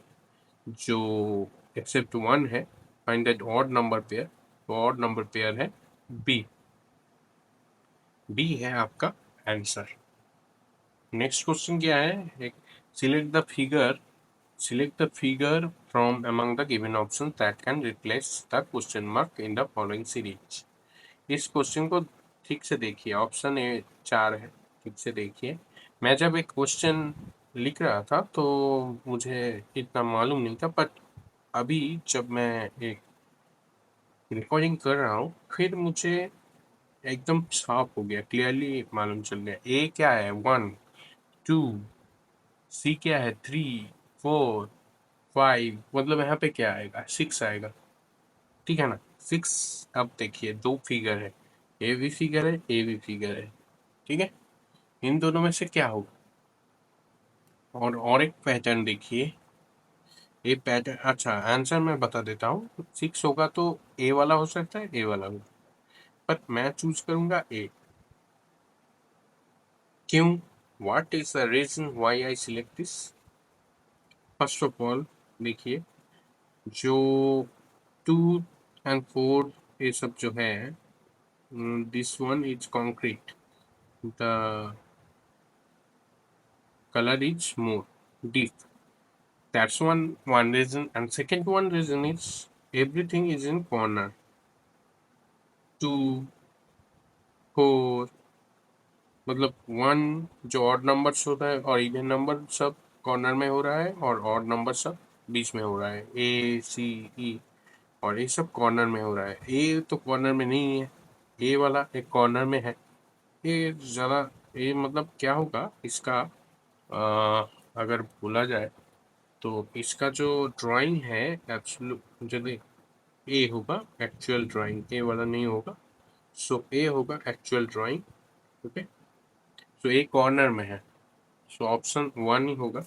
जो एक्सेप्ट 1 है, find that odd number pair, तो ऑड नंबर पेयर है बी। बी है आपका आंसर। नेक्स्ट क्वेश्चन क्या है, एक select the figure from among the given option that can replace the question mark in the following series. इस question को ठीक से देखिए, ऑप्शन ए 4 है, ठीक से देखिए। मैं जब एक क्वेश्चन लिख रहा था तो मुझे इतना मालूम नहीं था, बट अभी जब मैं एक रिकॉर्डिंग कर रहा हूँ, फिर मुझे एकदम साफ हो गया, क्लियरली मालूम चल गया। ए क्या है 1 2, सी क्या है 3 4 5, मतलब यहाँ पे क्या आएगा 6 आएगा। ठीक है ना, 6। अब देखिए दो फिगर है, ए भी फिगर है, ए भी फिगर है। ठीक है, इन दोनों में से क्या होगा। और एक पैटर्न देखिए, ए पैटर्न, अच्छा आंसर मैं बता देता हूँ। 6 होगा तो ए वाला हो सकता है, ए वाला होगा, पर मैं चूज करूंगा ए। क्यों, what is the reason why I select this. First of all देखिए, जो 2 and 4 ये सब जो है, this one is concrete, the color is more deep, that's one reason. And second one reason is everything is in corner, 2 4 मतलब one जो odd numbers होता है और इवन नंबर सब कॉर्नर में हो रहा है और ऑड नंबर सब बीच में हो रहा है, ए सी ई, और ये सब कॉर्नर में हो रहा है। ए तो कॉर्नर में नहीं है, ए वाला एक कॉर्नर में है। ये ज़्यादा, ये मतलब क्या होगा इसका, अगर बोला जाए तो इसका जो ड्राइंग है एब्सोल्यूट यदि ए होगा एक्चुअल ड्राइंग, ए वाला नहीं होगा। सो ए होगा एक्चुअल ड्राइंग। ओके, सो ए कॉर्नर में है, सो ऑप्शन वन ही होगा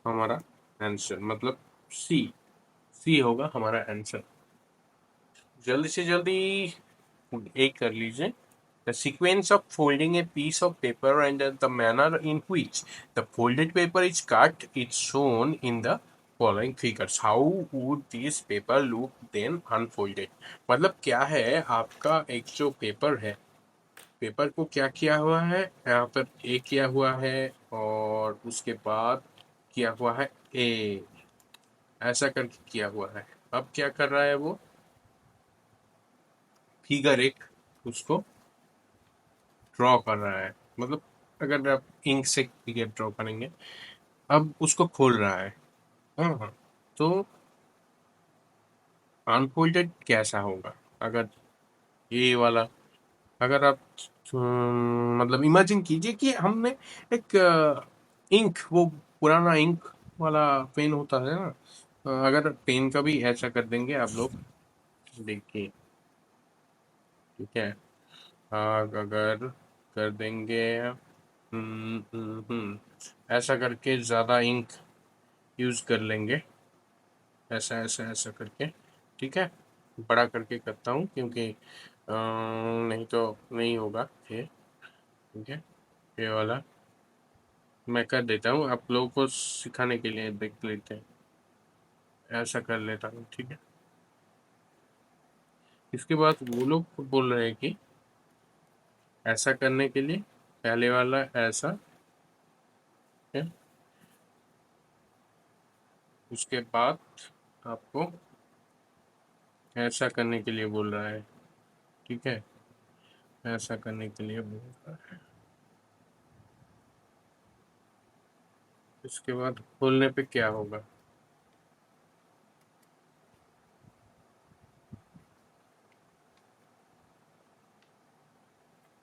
हमारा आंसर, मतलब सी, सी होगा हमारा आंसर। जल्दी से जल्दी एक कर लीजिए। The sequence of folding a piece of paper and the manner in which the folded paper is cut is shown in the following figures. How would this paper look then unfolded? मतलब क्या है, आपका एक जो paper है, paper को क्या किया हुआ है, यहाँ पर ए किया हुआ है और उसके बाद किया हुआ है ए, ऐसा करके किया हुआ है। अब क्या कर रहा है वो, फिगर एक उसको ड्रॉ कर रहा है। मतलब अगर आप इंक से फिगर ड्रॉ करेंगे, अब उसको खोल रहा है। हाँ हाँ, तो अनफोल्डेड कैसा होगा अगर ये वाला, अगर आप मतलब इमेजिन कीजिए कि हमने एक इंक, वो पुराना इंक वाला पेन होता है ना, अगर पेन का भी ऐसा कर देंगे आप लोग, देखिए, ठीक है, अगर कर देंगे ऐसा करके ज़्यादा इंक यूज़ कर लेंगे, ऐसा ऐसा ऐसा करके, ठीक है, बड़ा करके करता हूँ क्योंकि नहीं तो नहीं होगा ये, ठीक है, ये वाला मैं कर देता हूँ, आप लोगों को सिखाने के लिए देख लेते हैं, ऐसा कर लेता हूँ, ठीक है। इसके बाद वो लोग बोल रहे हैं कि ऐसा करने के लिए पहले वाला ऐसा है, उसके बाद आपको ऐसा करने के लिए बोल रहा है, ठीक है, ऐसा करने के लिए बोल रहा है। इसके बाद खोलने पे क्या होगा,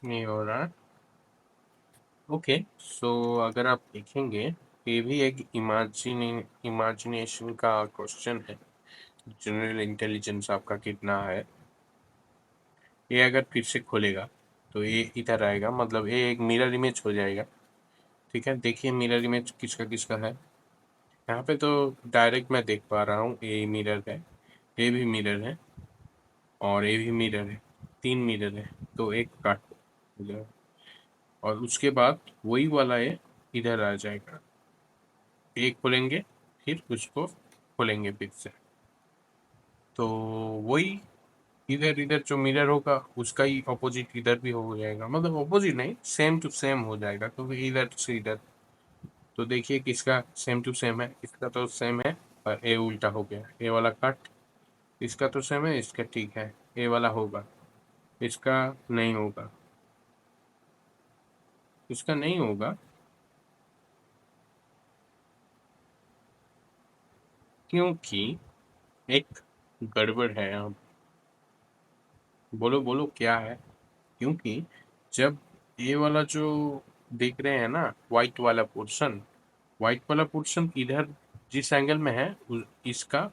नहीं हो रहा। ओके, सो अगर आप देखेंगे, ये भी एक इमेजिनेशन का क्वेश्चन है, जनरल इंटेलिजेंस आपका कितना है। ये अगर फिर से खोलेगा तो ये इधर आएगा, मतलब ये एक मिरर इमेज हो जाएगा, ठीक है। देखिए मिरर इमेज किसका किसका है, यहाँ पे तो डायरेक्ट मैं देख पा रहा हूँ, ये मिरर है, ये भी मिरर है और ये भी मिरर है, तीन मिरर है, तो एक काट हो जाएगा और उसके बाद वही वाला ये इधर आ जाएगा, एक खोलेंगे फिर उसको खोलेंगे फिर से, तो वही इधर इधर जो मिरर होगा उसका ही ऑपोजिट इधर भी हो जाएगा, मतलब ऑपोजिट नहीं, सेम टू सेम हो जाएगा, क्योंकि इधर से इधर, तो देखिए किसका सेम टू सेम है, इसका तो सेम है और ए उल्टा हो गया, ए वाला कट, इसका तो सेम है, इसका ठीक है, ए वाला होगा, इसका नहीं होगा, इसका नहीं होगा, क्योंकि एक गड़बड़ है यहाँ। बोलो बोलो क्या है, क्योंकि जब ये वाला जो देख रहे हैं ना, वाइट वाला पोर्शन इधर जिस एंगल में है इसका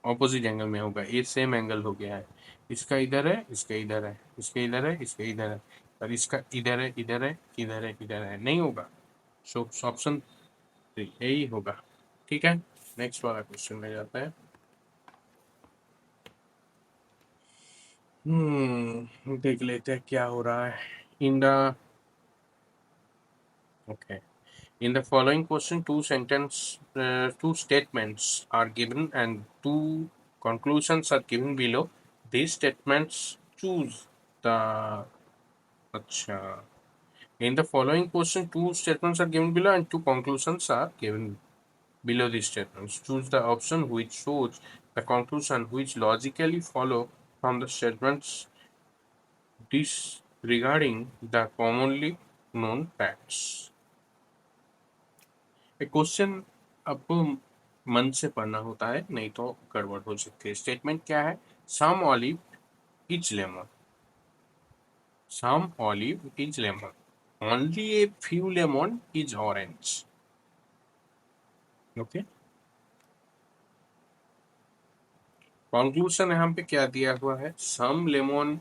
ऑपोजिट एंगल में होगा, ये सेम एंगल हो गया है, इसका इधर है, इसका इधर है, इसके इधर है, इसके इधर है, और इसका इधर है, इधर है, इधर है, इधर है, नहीं होगा। सो ऑप्शन यही होगा, ठीक है। नेक्स्ट वाला क्वेश्चन में जाता है। देख लेते हैं क्या हो रहा है। In the okay, in the following question, two statements are given and two conclusions are given below. These statements choose the. अच्छा. In the following question, two statements are given below and two conclusions are given below these statements. Choose the option which shows the conclusion which logically follow from the statements disregarding the commonly known facts. एक question आपको मन से पढ़ना होता है, नहीं तो गड़बड़ हो सकती है. स्टेटमेंट क्या है? Some olive is lemon. Some olive is lemon. Only a few lemon is orange. Okay. Conclusion यहाँ पे क्या दिया हुआ है? Some lemon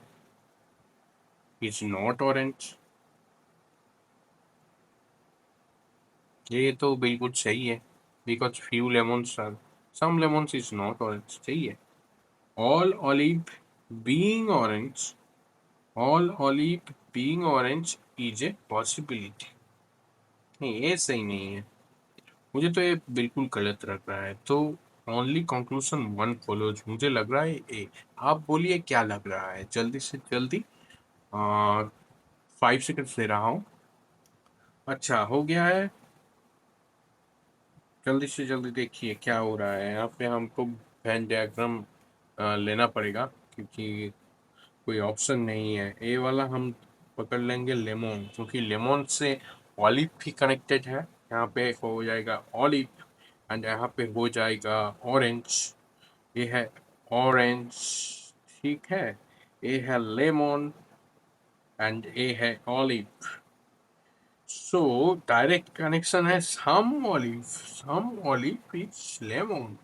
is not orange. ये तो बिल्कुल सही है, because few lemons are, some lemons is not orange. सही है. All olive being orange, all olive being orange is a possibility. नहीं, ये सही नहीं है. मुझे तो ये बिल्कुल गलत लग रहा है. तो ओनली कंक्लूजन वन फॉलोज. मुझे लग रहा है ए. आप बोलिए क्या लग रहा है, जल्दी से जल्दी. 5 सेकंड्स दे रहा हूँ. अच्छा, हो गया है. जल्दी से जल्दी देखिए क्या हो रहा है. यहाँ पे हमको वेन डायग्राम लेना पड़ेगा, क्योंकि कोई ऑप्शन नहीं है. ए वाला हम पकड़ लेंगे लेमन, क्योंकि लेमन से ऑलिव भी कनेक्टेड है. यहाँ पे हो जाएगा ऑलिव एंड यहाँ पे हो जाएगा ऑरेंज. ये है ऑरेंज, ठीक है. ये है लेमन एंड ये है ऑलिव. सो डायरेक्ट कनेक्शन है some olive. Some olive is lemon.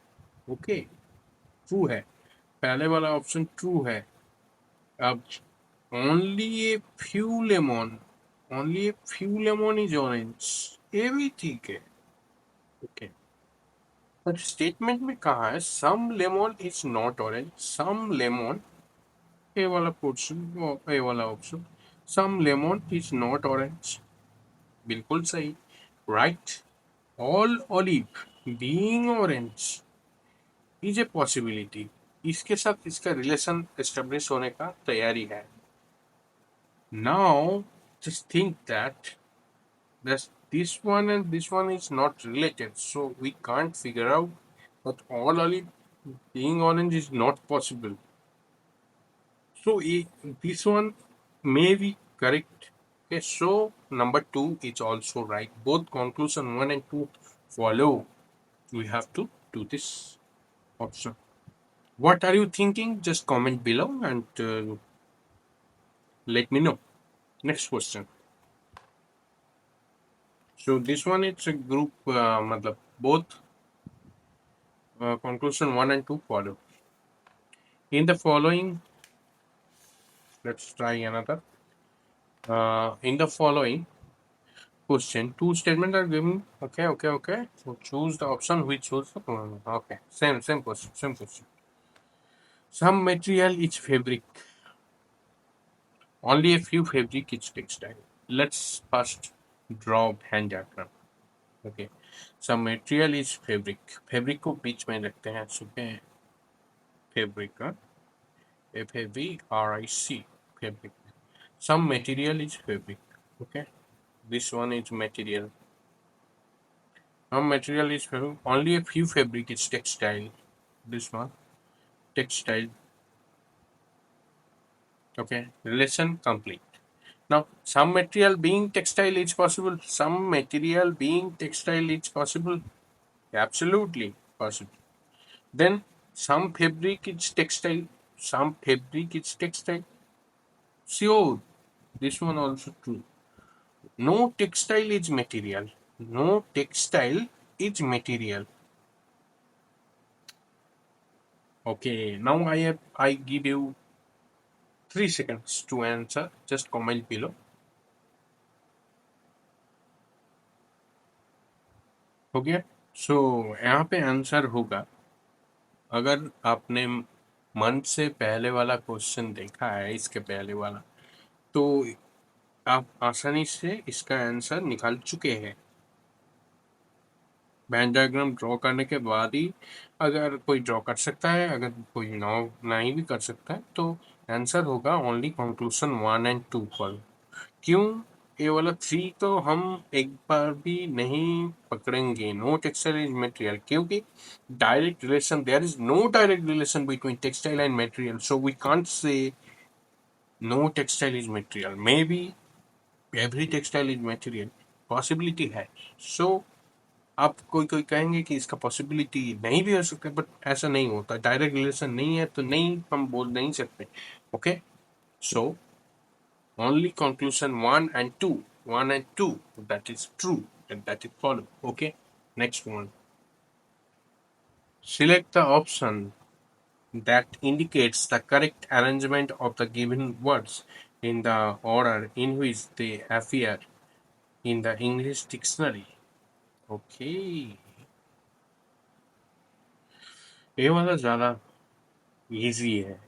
Okay, true है. पहले वाला ऑप्शन ट्रू है. अब only a few lemon, only a few lemon is orange, ये भी ठीक है. ओके. पर स्टेटमेंट में कहा है some lemon is not orange. Some lemon, ये वाला पोर्शन, ये वाला option, some lemon is not orange, बिल्कुल सही. Right. All olive being orange is a possibility. इसके साथ इसका रिलेशन एस्टेब्लिश होने का तैयारी है. Now, just think that this one and this one is not related, so we can't figure out that all olive being orange is not possible. So this one may be correct. Okay, so number 2 is also right. Both conclusion 1 and 2 follow. We have to do this option. What are you thinking? Just comment below and let me know. Next question. So this one it's a group, matlab both conclusion 1 and 2 follow. In the following, let's try another. In the following question, two statements are given. Okay. So choose the option which choose the okay. Same question. Some material is fabric. Only a few fabric is textile. Let's first draw Venn diagram. Okay. Some material is fabric. Fabric को बीच में रखते हैं. सुबह fabric, Fabric, fabric. Some material is fabric. Okay, this one is material. Some material is fabric. Only a few fabric is textile. This one textile. Okay, relation complete. Now, some material being textile is possible. Some material being textile is possible. Absolutely possible. Then some fabric is textile. Some fabric is textile. Sure, this one also true. No textile is material. No textile is material. Okay, now I give you 3 seconds to answer. Just comment below. हो गया. सो यहाँ पे answer होगा, अगर आपने मन से पहले वाला क्वेश्चन देखा है, इसके पहले वाला, तो आप आसानी से इसका आंसर निकाल चुके हैं. वेन डायग्राम ड्रॉ करने के बाद ही अगर कोई ड्रॉ कर सकता है, अगर कोई नहीं भी कर सकता है, तो आंसर होगा ओनली कंक्लूजन 1 and 2 पर. क्यों? ये वाला 3 तो हम एक बार भी नहीं पकड़ेंगे. नो टेक्सटाइल इज मटेरियल, क्योंकि direct relation, there is no direct relation between textile and material, so we can't say no textile is material. May be every textile is material, possibility है। सो आप कोई कोई कहेंगे कि इसका पॉसिबिलिटी नहीं भी हो सकता, बट ऐसा नहीं होता, डायरेक्ट रिलेशन नहीं है तो नहीं, हम बोल नहीं सकते। Okay, so only conclusion one and two, that is true and that is follow. Okay, next one, select the option that indicates the correct arrangement of the given words in the order in which they appear in the English dictionary। Okay, ये वाला ज़्यादा easy है,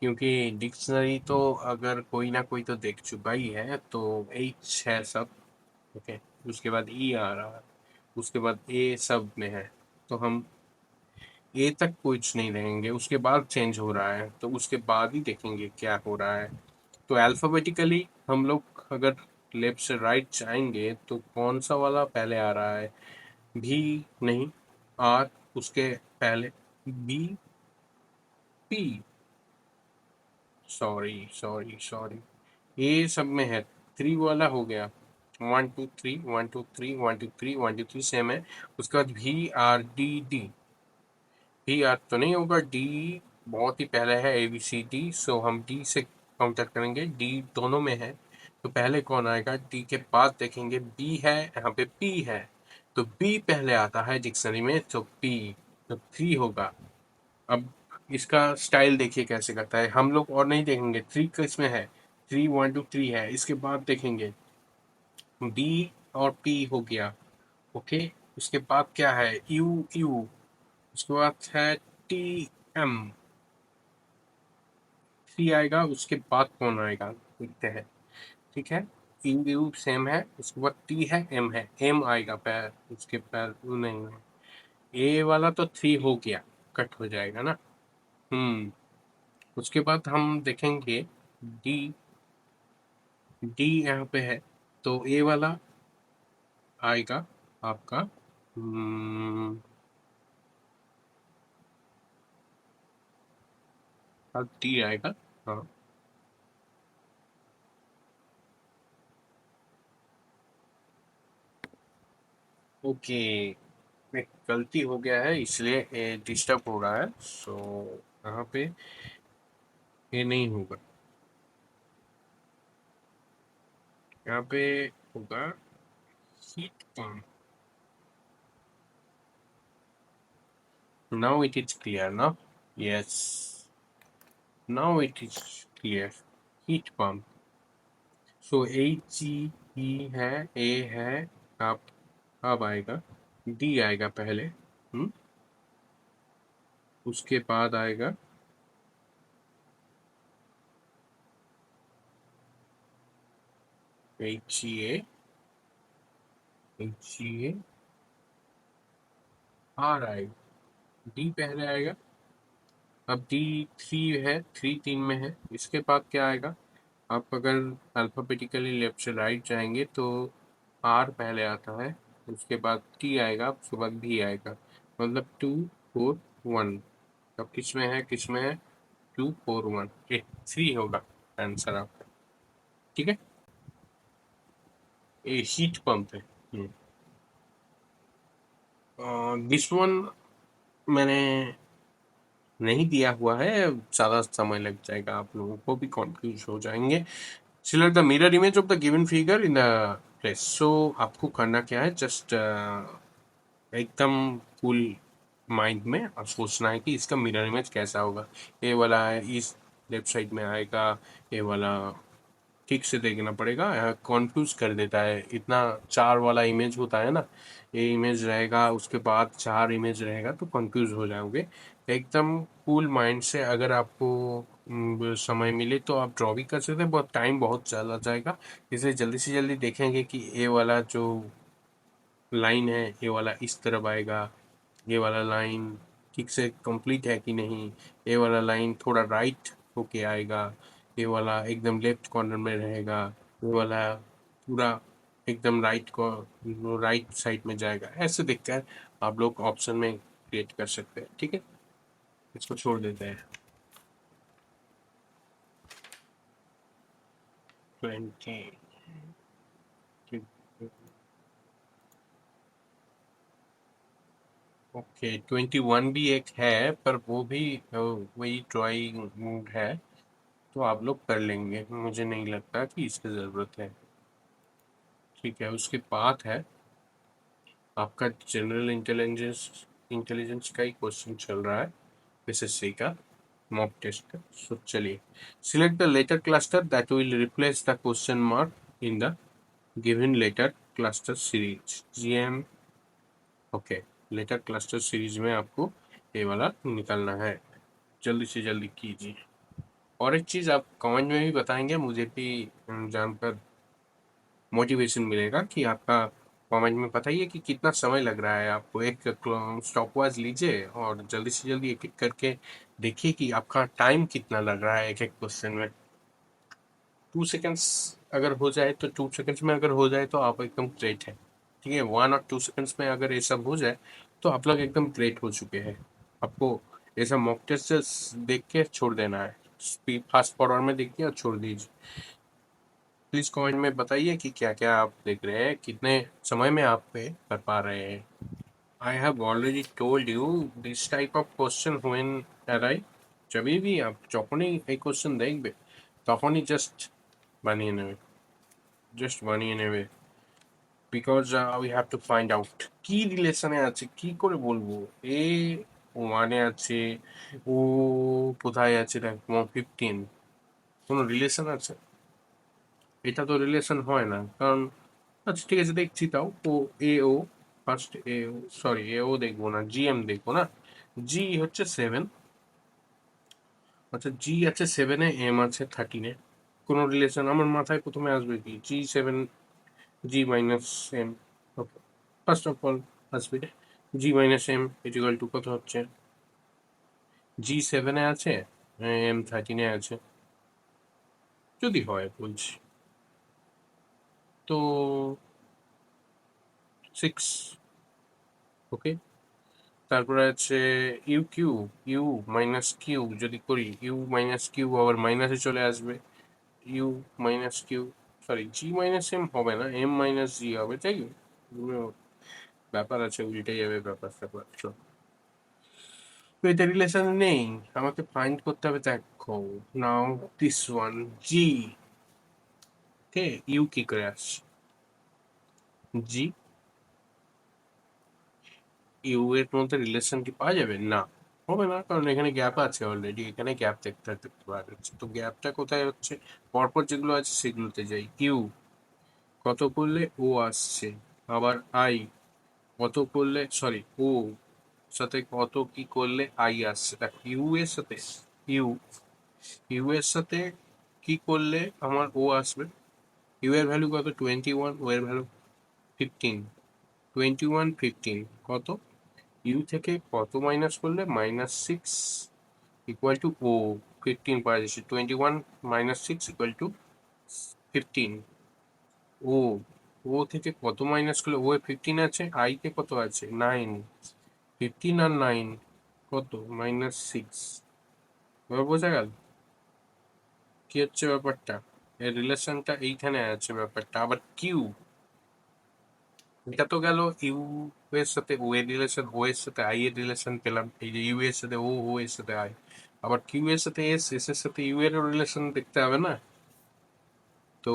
क्योंकि dictionary तो अगर कोई ना कोई तो देख चुका ही है, तो एच है सब। ओके, उसके बाद ई आ रहा है, उसके बाद ए सब में है, तो हम ए तक कुछ नहीं देखेंगे, उसके बाद चेंज हो रहा है तो उसके बाद ही देखेंगे क्या हो रहा है। तो अल्फ़ाबेटिकली हम लोग अगर लेफ्ट से राइट जाएंगे तो कौन सा वाला पहले आ रहा है? भी नहीं, आर उसके पहले, B, P, sorry sorry sorry, ये सब में है। थ्री वाला हो गया, 1 2 3 1 2 3 1 2 3 1 2 3 सेम है। उसके बाद VRDD, डी आर तो नहीं होगा, डी बहुत ही पहले है, ABCD, सो हम डी से काउंटर करेंगे, डी दोनों में है, तो पहले कौन आएगा? डी के बाद देखेंगे बी है, यहाँ पे पी है, तो बी पहले आता है डिक्शनरी में, तो पी, तो थ्री होगा। अब इसका स्टाइल देखिए कैसे करता है, हम लोग और नहीं देखेंगे, थ्री किस में है, 3 1 2 3 है, इसके बाद देखेंगे बी और पी हो गया। ओके, उसके बाद क्या है? यू यू, उसके बाद है TM, थ्री आएगा, उसके बाद कौन आएगा देखते हैं। ठीक है, यू यू सेम है, उसके बाद टी है, एम आएगा पैर, उसके पैर नहीं है। ए वाला तो थ्री हो गया, कट हो जाएगा ना। उसके बाद हम देखेंगे डी, डी यहाँ पे है, तो ए वाला आएगा आपका, अब डी आएगा। हाँ, ओके, एक गलती हो गया है इसलिए डिस्टर्ब हो रहा है, सो यहाँ पे ये नहीं होगा, यहाँ पे होगा heat pump. Now it is clear, no? Yes. Now it is clear. Heat pump. So HE है, A है, आप अब आएगा, D आएगा पहले, उसके बाद आएगा HEA, HEA, R आएगा, D पहले आएगा। अब डी थ्री है, थ्री तीन में है, इसके बाद क्या आएगा? आप अगर अल्फ़ाबेटिकली लेफ्ट से राइट जाएंगे तो आर पहले आता है, उसके बाद टी आएगा, उसके बाद भी आएगा, मतलब 2 4 1। अब किस में है, किस में है? 2 4 1, ये थ्री होगा आंसर आपका। ठीक है, ये हीट पंप है। दिस वन मैंने नहीं दिया हुआ है, ज़्यादा समय लग जाएगा, आप लोगों को भी कंफ्यूज हो जाएंगे। Select the mirror image of the given figure in the place. So आपको करना क्या है, जस्ट एकदम कूल माइंड में अब सोचना है कि इसका मिरर इमेज कैसा होगा। ये वाला है इस लेफ्ट साइड में आएगा, ये वाला ठीक से देखना पड़ेगा, कॉन्फ्यूज कर देता है, इतना चार वाला इमेज होता है ना, ये इमेज रहेगा उसके बाद चार इमेज रहेगा, तो कॉन्फ्यूज हो जाओगे। एकदम कूल माइंड से अगर आपको समय मिले तो आप ड्रॉ भी कर सकते हैं, बहुत टाइम बहुत चला जाएगा, इसलिए जल्दी से जल्दी देखेंगे कि ये वाला जो लाइन है, ये वाला इस तरफ आएगा, ये वाला लाइन ठीक से कंप्लीट है कि नहीं, ये वाला लाइन थोड़ा राइट होके आएगा, ये वाला एकदम लेफ्ट कॉर्नर में रहेगा, ये वाला पूरा एकदम राइट को राइट साइड में जाएगा, ऐसे देखकर आप लोग ऑप्शन में क्रिएट कर सकते हैं। ठीक है, इसको छोड़ देते हैं। 20, ओके 21 भी एक है, पर वो भी वही ड्राइंग है, तो आप लोग कर लेंगे, मुझे नहीं लगता कि इसकी ज़रूरत है। ठीक है, उसके बाद है आपका जनरल इंटेलिजेंस इंटेलिजेंस का ही क्वेश्चन चल रहा है, एसएससी का मॉक टेस्ट का। सो चलिए, select the letter cluster that will replace the question mark in the given letter cluster series G M. Okay, letter cluster series में आपको ये वाला निकालना है, जल्दी से जल्दी कीजिए। और एक चीज़ आप कमेंट में भी बताएंगे, मुझे भी जानकर मोटिवेशन मिलेगा कि आपका कमेंट में बताइए कि कितना समय लग रहा है आपको। एक स्टॉप वॉच लीजिए और जल्दी से जल्दी एक एक करके देखिए कि आपका टाइम कितना लग रहा है एक एक क्वेश्चन में। 2 सेकेंड्स अगर हो जाए तो 2 सेकेंड्स में अगर हो जाए तो आप एकदम ग्रेट है। ठीक है, 1 और 2 सेकेंड्स में अगर ये सब हो जाए तो आप लोग एकदम ग्रेट हो चुके हैं। आपको ऐसा मॉक टेस्ट देख के छोड़ देना है, स्पीड फास्ट फॉरवर्ड में देखिए और छोड़ दीजिए। प्लीज कमेंट में बताइए कि क्या क्या आप देख रहे हैं, कितने समय में आप पे कर पा रहे हैं। I have already told you this type of question when arrive. जब भी आप যখনই এই কোশ্চেন দেখবে তখনই জাস্ট বানিয়ে নেবে because we have to find out কি রিলেশনে আছে, কি করে বলবো। এ ওয়ানে আছে, ও কোথায় আছে, দেখো 15, কোনো রিলেশন আছে? এটা তো রিলেশন হয় না, কারণ আচ্ছা ঠিক আছে দেখছি, তাও ও এ ও ফার্স্ট এ ও, সরি এ ও দেখবো না, জিএম দেখবো না। জি হচ্ছে 7, আচ্ছা জি আছে 7-এ, এম আছে 13-এ, কোনো রিলেশন আমার মাথায় প্রথমে আসবে কি G7, G minus M. Okay, first of all আসবে G minus M equal to কত হচ্ছে, G7-এ আছে, M13-এ আছে, যদি হয় বলছি, তো 6। ওকে, তারপরে আছে U Q, U minus Q যদি করি, ইউ মাইনাস কিউ আবার মাইনাসে চলে আসবে, U minus Q, sorry G minus M হবে না, এম মাইনাস জি হবে, তাই ব্যাপার আছে, উল্টে যাবে ব্যাপার স্যাপার। তো এটা রিলেশন নেই, আমাকে ফাইন্ড করতে হবে। দেখো now this one G, K U কি করে আসছে, জি ইউ এর মধ্যে রিলেশন কি পাওয়া যাবে? না, হবে না, কারণ এখানে গ্যাপ আছে অলরেডি, এখানে গ্যাপ দেখতে পাওয়া যাচ্ছে। তো গ্যাপটা কোথায় হচ্ছে, পরপর যেগুলো আছে সেগুলোতে যাই। ইউ কত করলে ও আসছে, আবার আই কত করলে, সরি ও সাথে কত কি করলে আই আসছে। দেখো ইউ এর সাথে ইউ ইউ এর সাথে কি করলে আমার ও আসবে। ইউ এর ভ্যালু কত, 21, ও এর ভ্যালু 15, 21 15 কত, ইউ থেকে কত মাইনাস করলে -6 ইকুয়াল টু ও 15 পাওয়া যাচ্ছে। 21 -6 ইকুয়াল টু 15। ও ও থেকে কত মাইনাস করলে, ও এ 15 আছে, আই তে কত আছে 9, 15 আর 9 কত, -6। এবার বোঝা গেল কি হচ্ছে ব্যাপারটা, এর রিলেশনটা এইখানে আছে ব্যাপারটা। আবার কিউ, এটা তো গেল ইউ এর সাথে ও এর রিলেশন, ও এর সাথে আই এর রিলেশন পেলাম, এই যে ইউ এর সাথে ও, ও এর সাথে আই। আবার কিউ এর সাথে এস, এস এর সাথে ইউ এর রিলেশন দেখতে হবে না। তো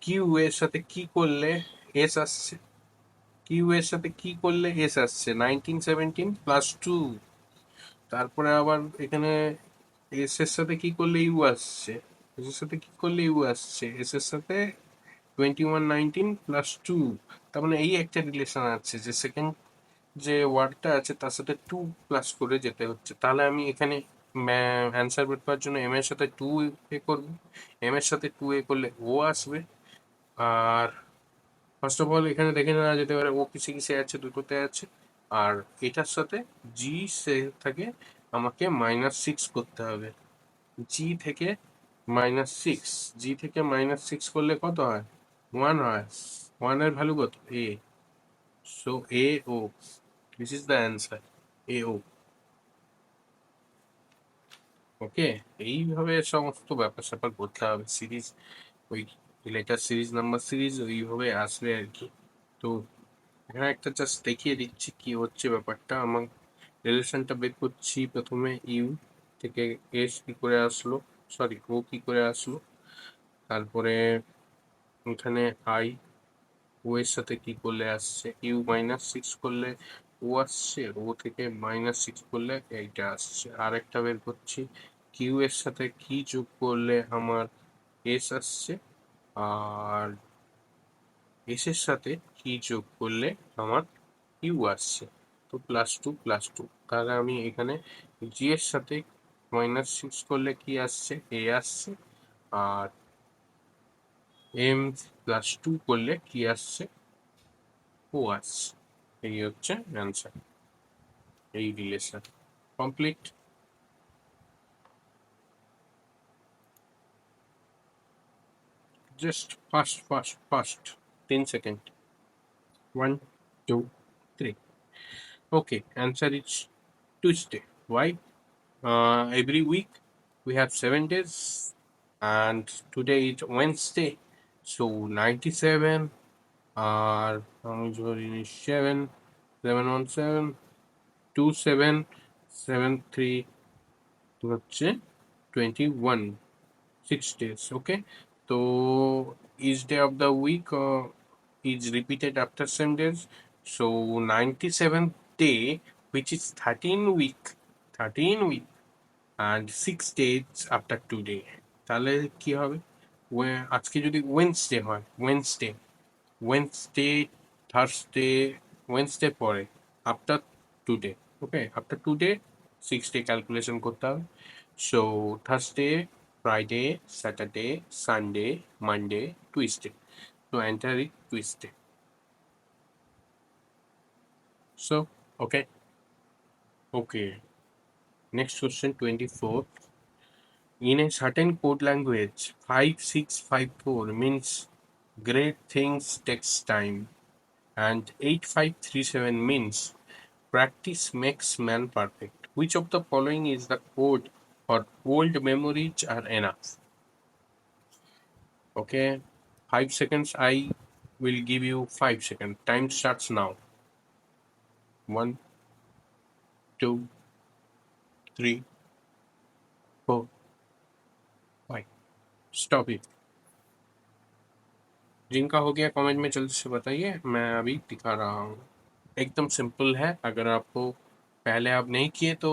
কিউ এর সাথে কি করলে এস আসছে, কিউ এর সাথে কি করলে এস আসছে, 1917 + 2। তারপরে আবার এখানে এস এর সাথে কি করলে ইউ আসছে, এস এর সাথে কি করলে ইউ আসছে, এস এর সাথে 21 19 + 2। তার মানে এই একটা রিলেশন আছে যে সেকেন্ড যে ওয়ার্ডটা আছে তার সাথে 2 প্লাস করে যেতে হচ্ছে। তাহলে আমি এখানে অ্যান্সার বের করার জন্য এম এর সাথে 2 এ করব, এম এর সাথে 2 এ করলে ও আসবে। আর ফার্স্ট অফ অল এখানে দেখে নেওয়া যেতে পারে ও কিসে কিসে আছে, দুটোতে আছে। আর এটার সাথে জি সে থেকে আমাকে -6 করতে হবে, জি থেকে -6, জি থেকে -6 করলে কত হয়, 1 হয়। 1 এর ভ্যালু কত, A. So A O, this is the answer, A O. Okay, এইভাবে সমস্ত ব্যাপার স্যাপার করতে হবে, সিরিজ ওই লেটার সিরিজ নাম্বার সিরিজ ওইভাবে আসবে আর কি। তো এখানে একটা জাস্ট দেখিয়ে দিচ্ছি কি হচ্ছে ব্যাপারটা। আমার রিলেশনটা বের করছি। প্রথমে ইউ থেকে এস কি করে আসলো, সরি ও কি করে আসলো, তারপরে এখানে আই ও এর সাথে কি করলে আসছে, ইউ -6 করলে ও আসছে, ও থেকে -6 করলে এইটা আসছে। আর একটা বের করছি, কিউ এর সাথে কি যোগ করলে আমার এস আসছে, আর এস এর সাথে কি যোগ করলে আমার ইউ আসছে। তো +2 +2, তাহলে আমি এখানে জি এর সাথে -6 করলে কি আসছে, এ আসছে, আর এম +2 করলে কি আসছে, ও আসছে। এই হচ্ছে অ্যান্সার, এই relation complete. Just fast fast fast, 10 second, 1 2 3। Okay, answer is Tuesday. Why? Every week we have 7 days, and today is Wednesday, so 97 are 7 7 1 7 2 7 7 3 হচ্ছে 21, 6 days. Okay, so each day of the week is repeated after 7 days, so 97th day, which is 13 week and 6 days after today, তাহলে কি হবে, আজকে যদি Wednesday হয়, Wednesday Wednesday Thursday, Wednesday পরে after today. ওকে, after today 6 day calculation করতে হবে। So Thursday, Friday, Saturday, Sunday, Monday, Tuesday. তো enter it Tuesday. So okay, okay, next question 24. In a certain code language, 5654 means great things takes time, and 8537 means practice makes man perfect. Which of the following is the code for old memories are enough? Okay, 5 seconds. I will give you 5 seconds. Time starts now. 1 2 3 4 5। Stop it. जिनका हो गया comment में जल्दी से बताइए, मैं अभी दिखा रहा हूँ। एकदम सिंपल है, अगर आपको पहले आप नहीं किए तो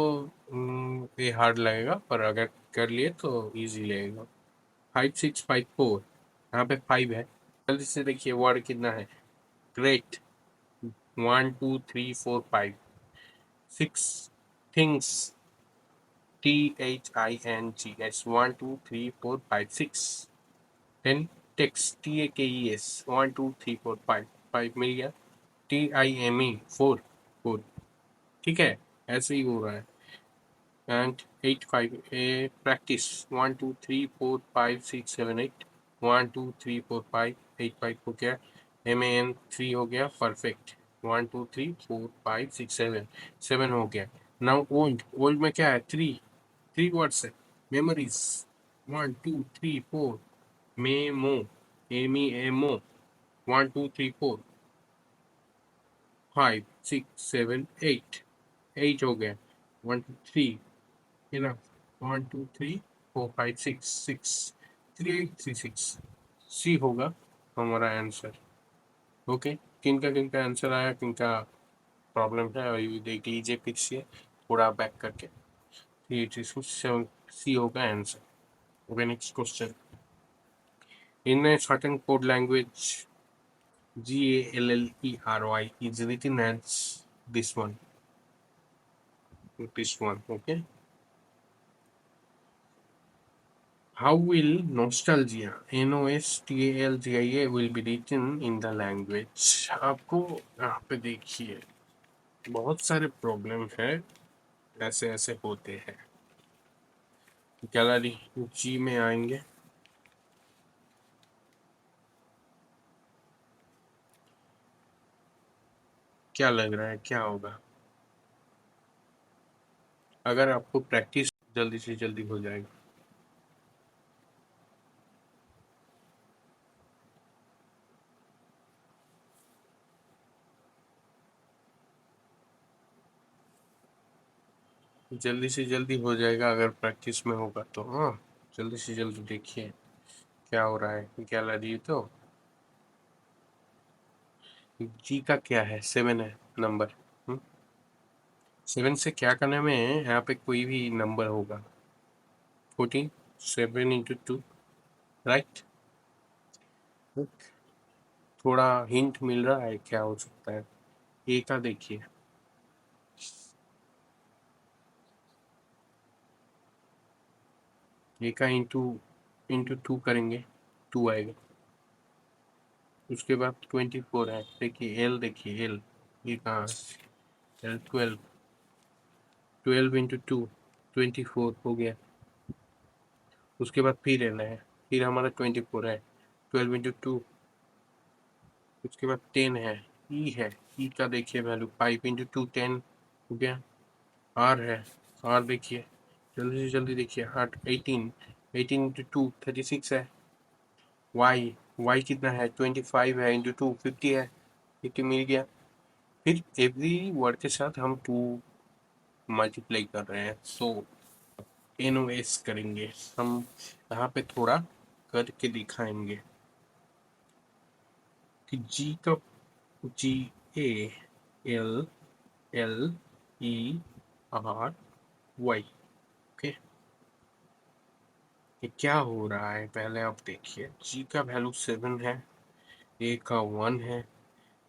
ये हार्ड लगेगा, पर अगर कर लिए तो इजी लगेगा। 5654, यहाँ पे 5 है। जल्दी से देखिए वर्ड कितना है। Great, 1 2 3 4 5। 6 things, THINGS, 1 2 3 4 5 6। 10 takes, TAKES, 1 2 3 4 5, 5 मिल गया। TIME, 4, 4। ठीक है, ऐसे ही हो रहा है। And 8 5, practice, 1 2 3 4 5 6 7 8, 1 2 3 4 5 8 5 हो गया। MAN 3 हो गया, परफेक्ट। 1 2 3 4 5 6 7, 7 हो गया। नाउ ओल्ड, ओल्ड में क्या है, 3 वर्ड्स है। मेमोरीज, 1 2 3 4, मेमो, MEMO, 1 2 3 4 5 6 7 8, 8 हो गया। 1 2 3, enough, 1 2 3 4 5 6, 6 3 8 3 6। सी होगा हमारा आंसर। ओके, किनका आंसर आया, किनका प्रॉब्लम है, और ये देख लीजिए फिर से थोड़ा बैक करके। 3 8 6 7, सी होगा answer. Okay, next question. In a certain code language, GALLERY is written as this one, okay. How will nostalgia, NOSTALGIA, will be written in the language? आपको यहाँ पे देखिए बहुत सारे प्रॉब्लम है, ऐसे ऐसे होते हैं। गैलरी जी में आएंगे, क्या लग रहा है क्या होगा? अगर आपको प्रैक्टिस जल्दी से जल्दी हो जाएगा। जल्दी से जल्दी हो जाएगा अगर प्रैक्टिस में होगा तो। हाँ, जल्दी से जल्दी देखिए क्या हो रहा है। गैलरी तो जी का क्या है, 7 है नंबर। 7 से क्या करने में है, यहाँ पे कोई भी नंबर होगा। 14, 7 × 2, राइट। थोड़ा हिंट मिल रहा है क्या हो सकता है। ए का देखिए, ए का इंटू 2 करेंगे, 2 आएगा। उसके बाद 24 है, देखिए एल, देखिए एल, ये कहाँ है, एल 12, 12 × 2, 24 हो गया। उसके बाद फिर एल है, फिर हमारा 24 है, 12 × 2, उसके बाद 10 है, ई है, ई का देखिए वैल्यू 5 × 2, 10 हो गया। आर है, आर देखिए, जल्दी से जल्दी देखिए, 8, 18, 18 × 2, 36 है। वाई, वाई कितना है, 25 है, इंटू 2 50 है, 50 मिल गया। फिर एवरी वर्ड के साथ हम 2 मल्टीप्लाई कर रहे हैं, सो NOS करेंगे हम। यहाँ पे थोड़ा करके दिखाएंगे कि GALLERY, ओके। ये क्या हो रहा है पहले आप देखिए। जी का वैल्यू 7 है, ए का 1 है,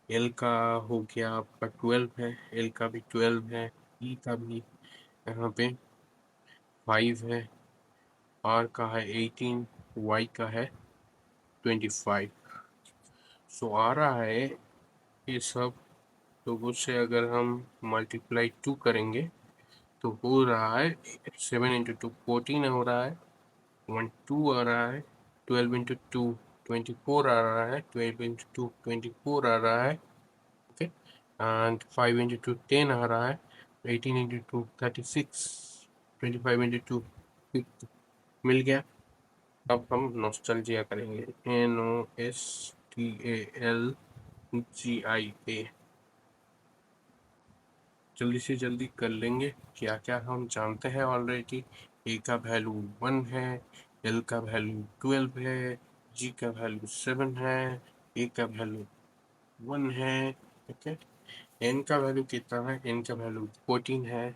एल का हो गया आपका 12 है, एल का भी 12 है, ई का भी यहाँ पे 5 है, आर का है 18, वाई का है 25। सो आ रहा है ये सब लोगों से अगर हम मल्टीप्लाई 2 करेंगे तो हो रहा है 7 × 2 14 हो रहा है, 1 2 आ रहा है, 12 × 2 24 आ रहा है, 12 × 2 24 आ रहा है, ओके। एंड 5 × 2 10 आ रहा है, 18 × 2 36, 25 × 2 50 मिल गया। अब हम नॉस्टैल्जिया करेंगे, NOSTALGIA, जल्दी से जल्दी कर लेंगे। क्या क्या हम जानते हैं ऑलरेडी। ए का वैल्यू 1 है, एल का वैल्यू 12 है, जी का वैल्यू 7 है, ए का वैल्यू 1 है, ओके। एन का वैल्यू कितना है, एन का वैल्यू 14 है,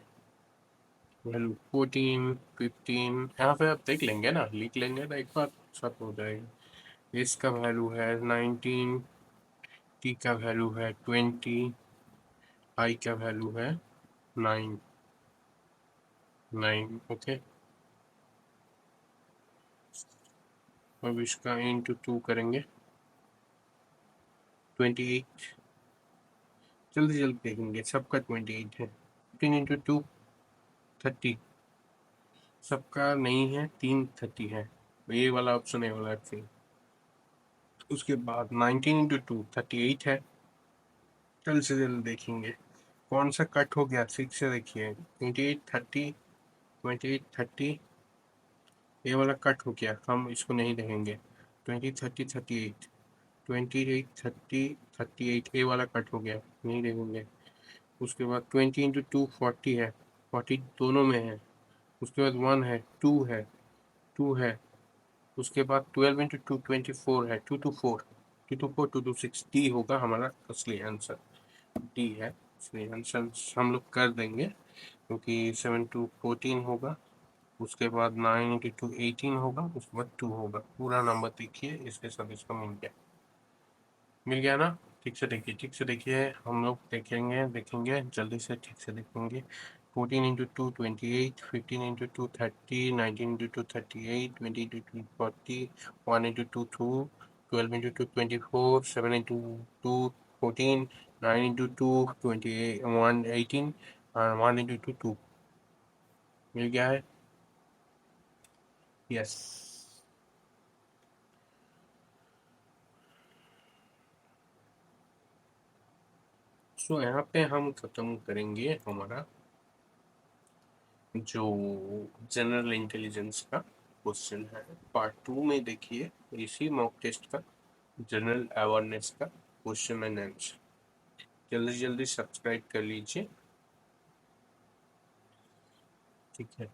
वैल्यू 14, 15, यहाँ पे आप देख लेंगे ना, लिख लेंगे तो एक बार सब हो जाएगा। इसका वैल्यू है 19, टी का वैल्यू है 20, आई का वैल्यू है 9, 9, ओके। अब इसका इंटू 2 करेंगे, 28, जल्दी जल्दी देखेंगे, सबका 28 है। 15 × 2 30, सबका नहीं है, 3 30 है, ये वाला ऑप्शन है वाला ऑप्शन। उसके बाद 19 × 2 38 है, जल्द से जल्द देखेंगे कौन सा कट हो गया, 6 से देखिए, 28 30, 28 30, ये वाला कट हो गया, हम इसको नहीं देखेंगे। 20 30 38, 28 30 38, ये वाला कट हो गया, नहीं देखेंगे। उसके बाद 20 × 2 40 है, 40 दोनों में है। उसके बाद 1 है, 2 है, 2 है। उसके बाद 12 × 2 24 है, 2 2 4, 2 2 4, 2 2 6, डी होगा हमारा असली आंसर, डी है असली आंसर। हम लोग कर देंगे क्योंकि 7 × 2 14 होगा, उसके बाद 9 × 2 18 होगा, उसके बाद 2 होगा। पूरा नंबर देखिए, इसके साथ इसका मिल गया ना। ठीक से देखिए, ठीक से देखिए, हम लोग देखेंगे देखेंगे जल्दी से, ठीक से देखेंगे। 14 × 2 28, 15 × 2 30, 19 × 2 38, 20 × 2 40, 1 × 2 2, 12 × 2 24, 7 × 2 14, 9 × 2 28, 1 18, 1 × 2 2 मिल गया है, यस। सो यहाँ पे हम खत्म करेंगे हमारा जो जनरल इंटेलिजेंस का क्वेश्चन है। पार्ट 2 में देखिए इसी मॉक टेस्ट का जनरल अवेयरनेस का क्वेश्चन एंड आंसर। जल्दी जल्दी सब्सक्राइब कर लीजिए। ठीक है।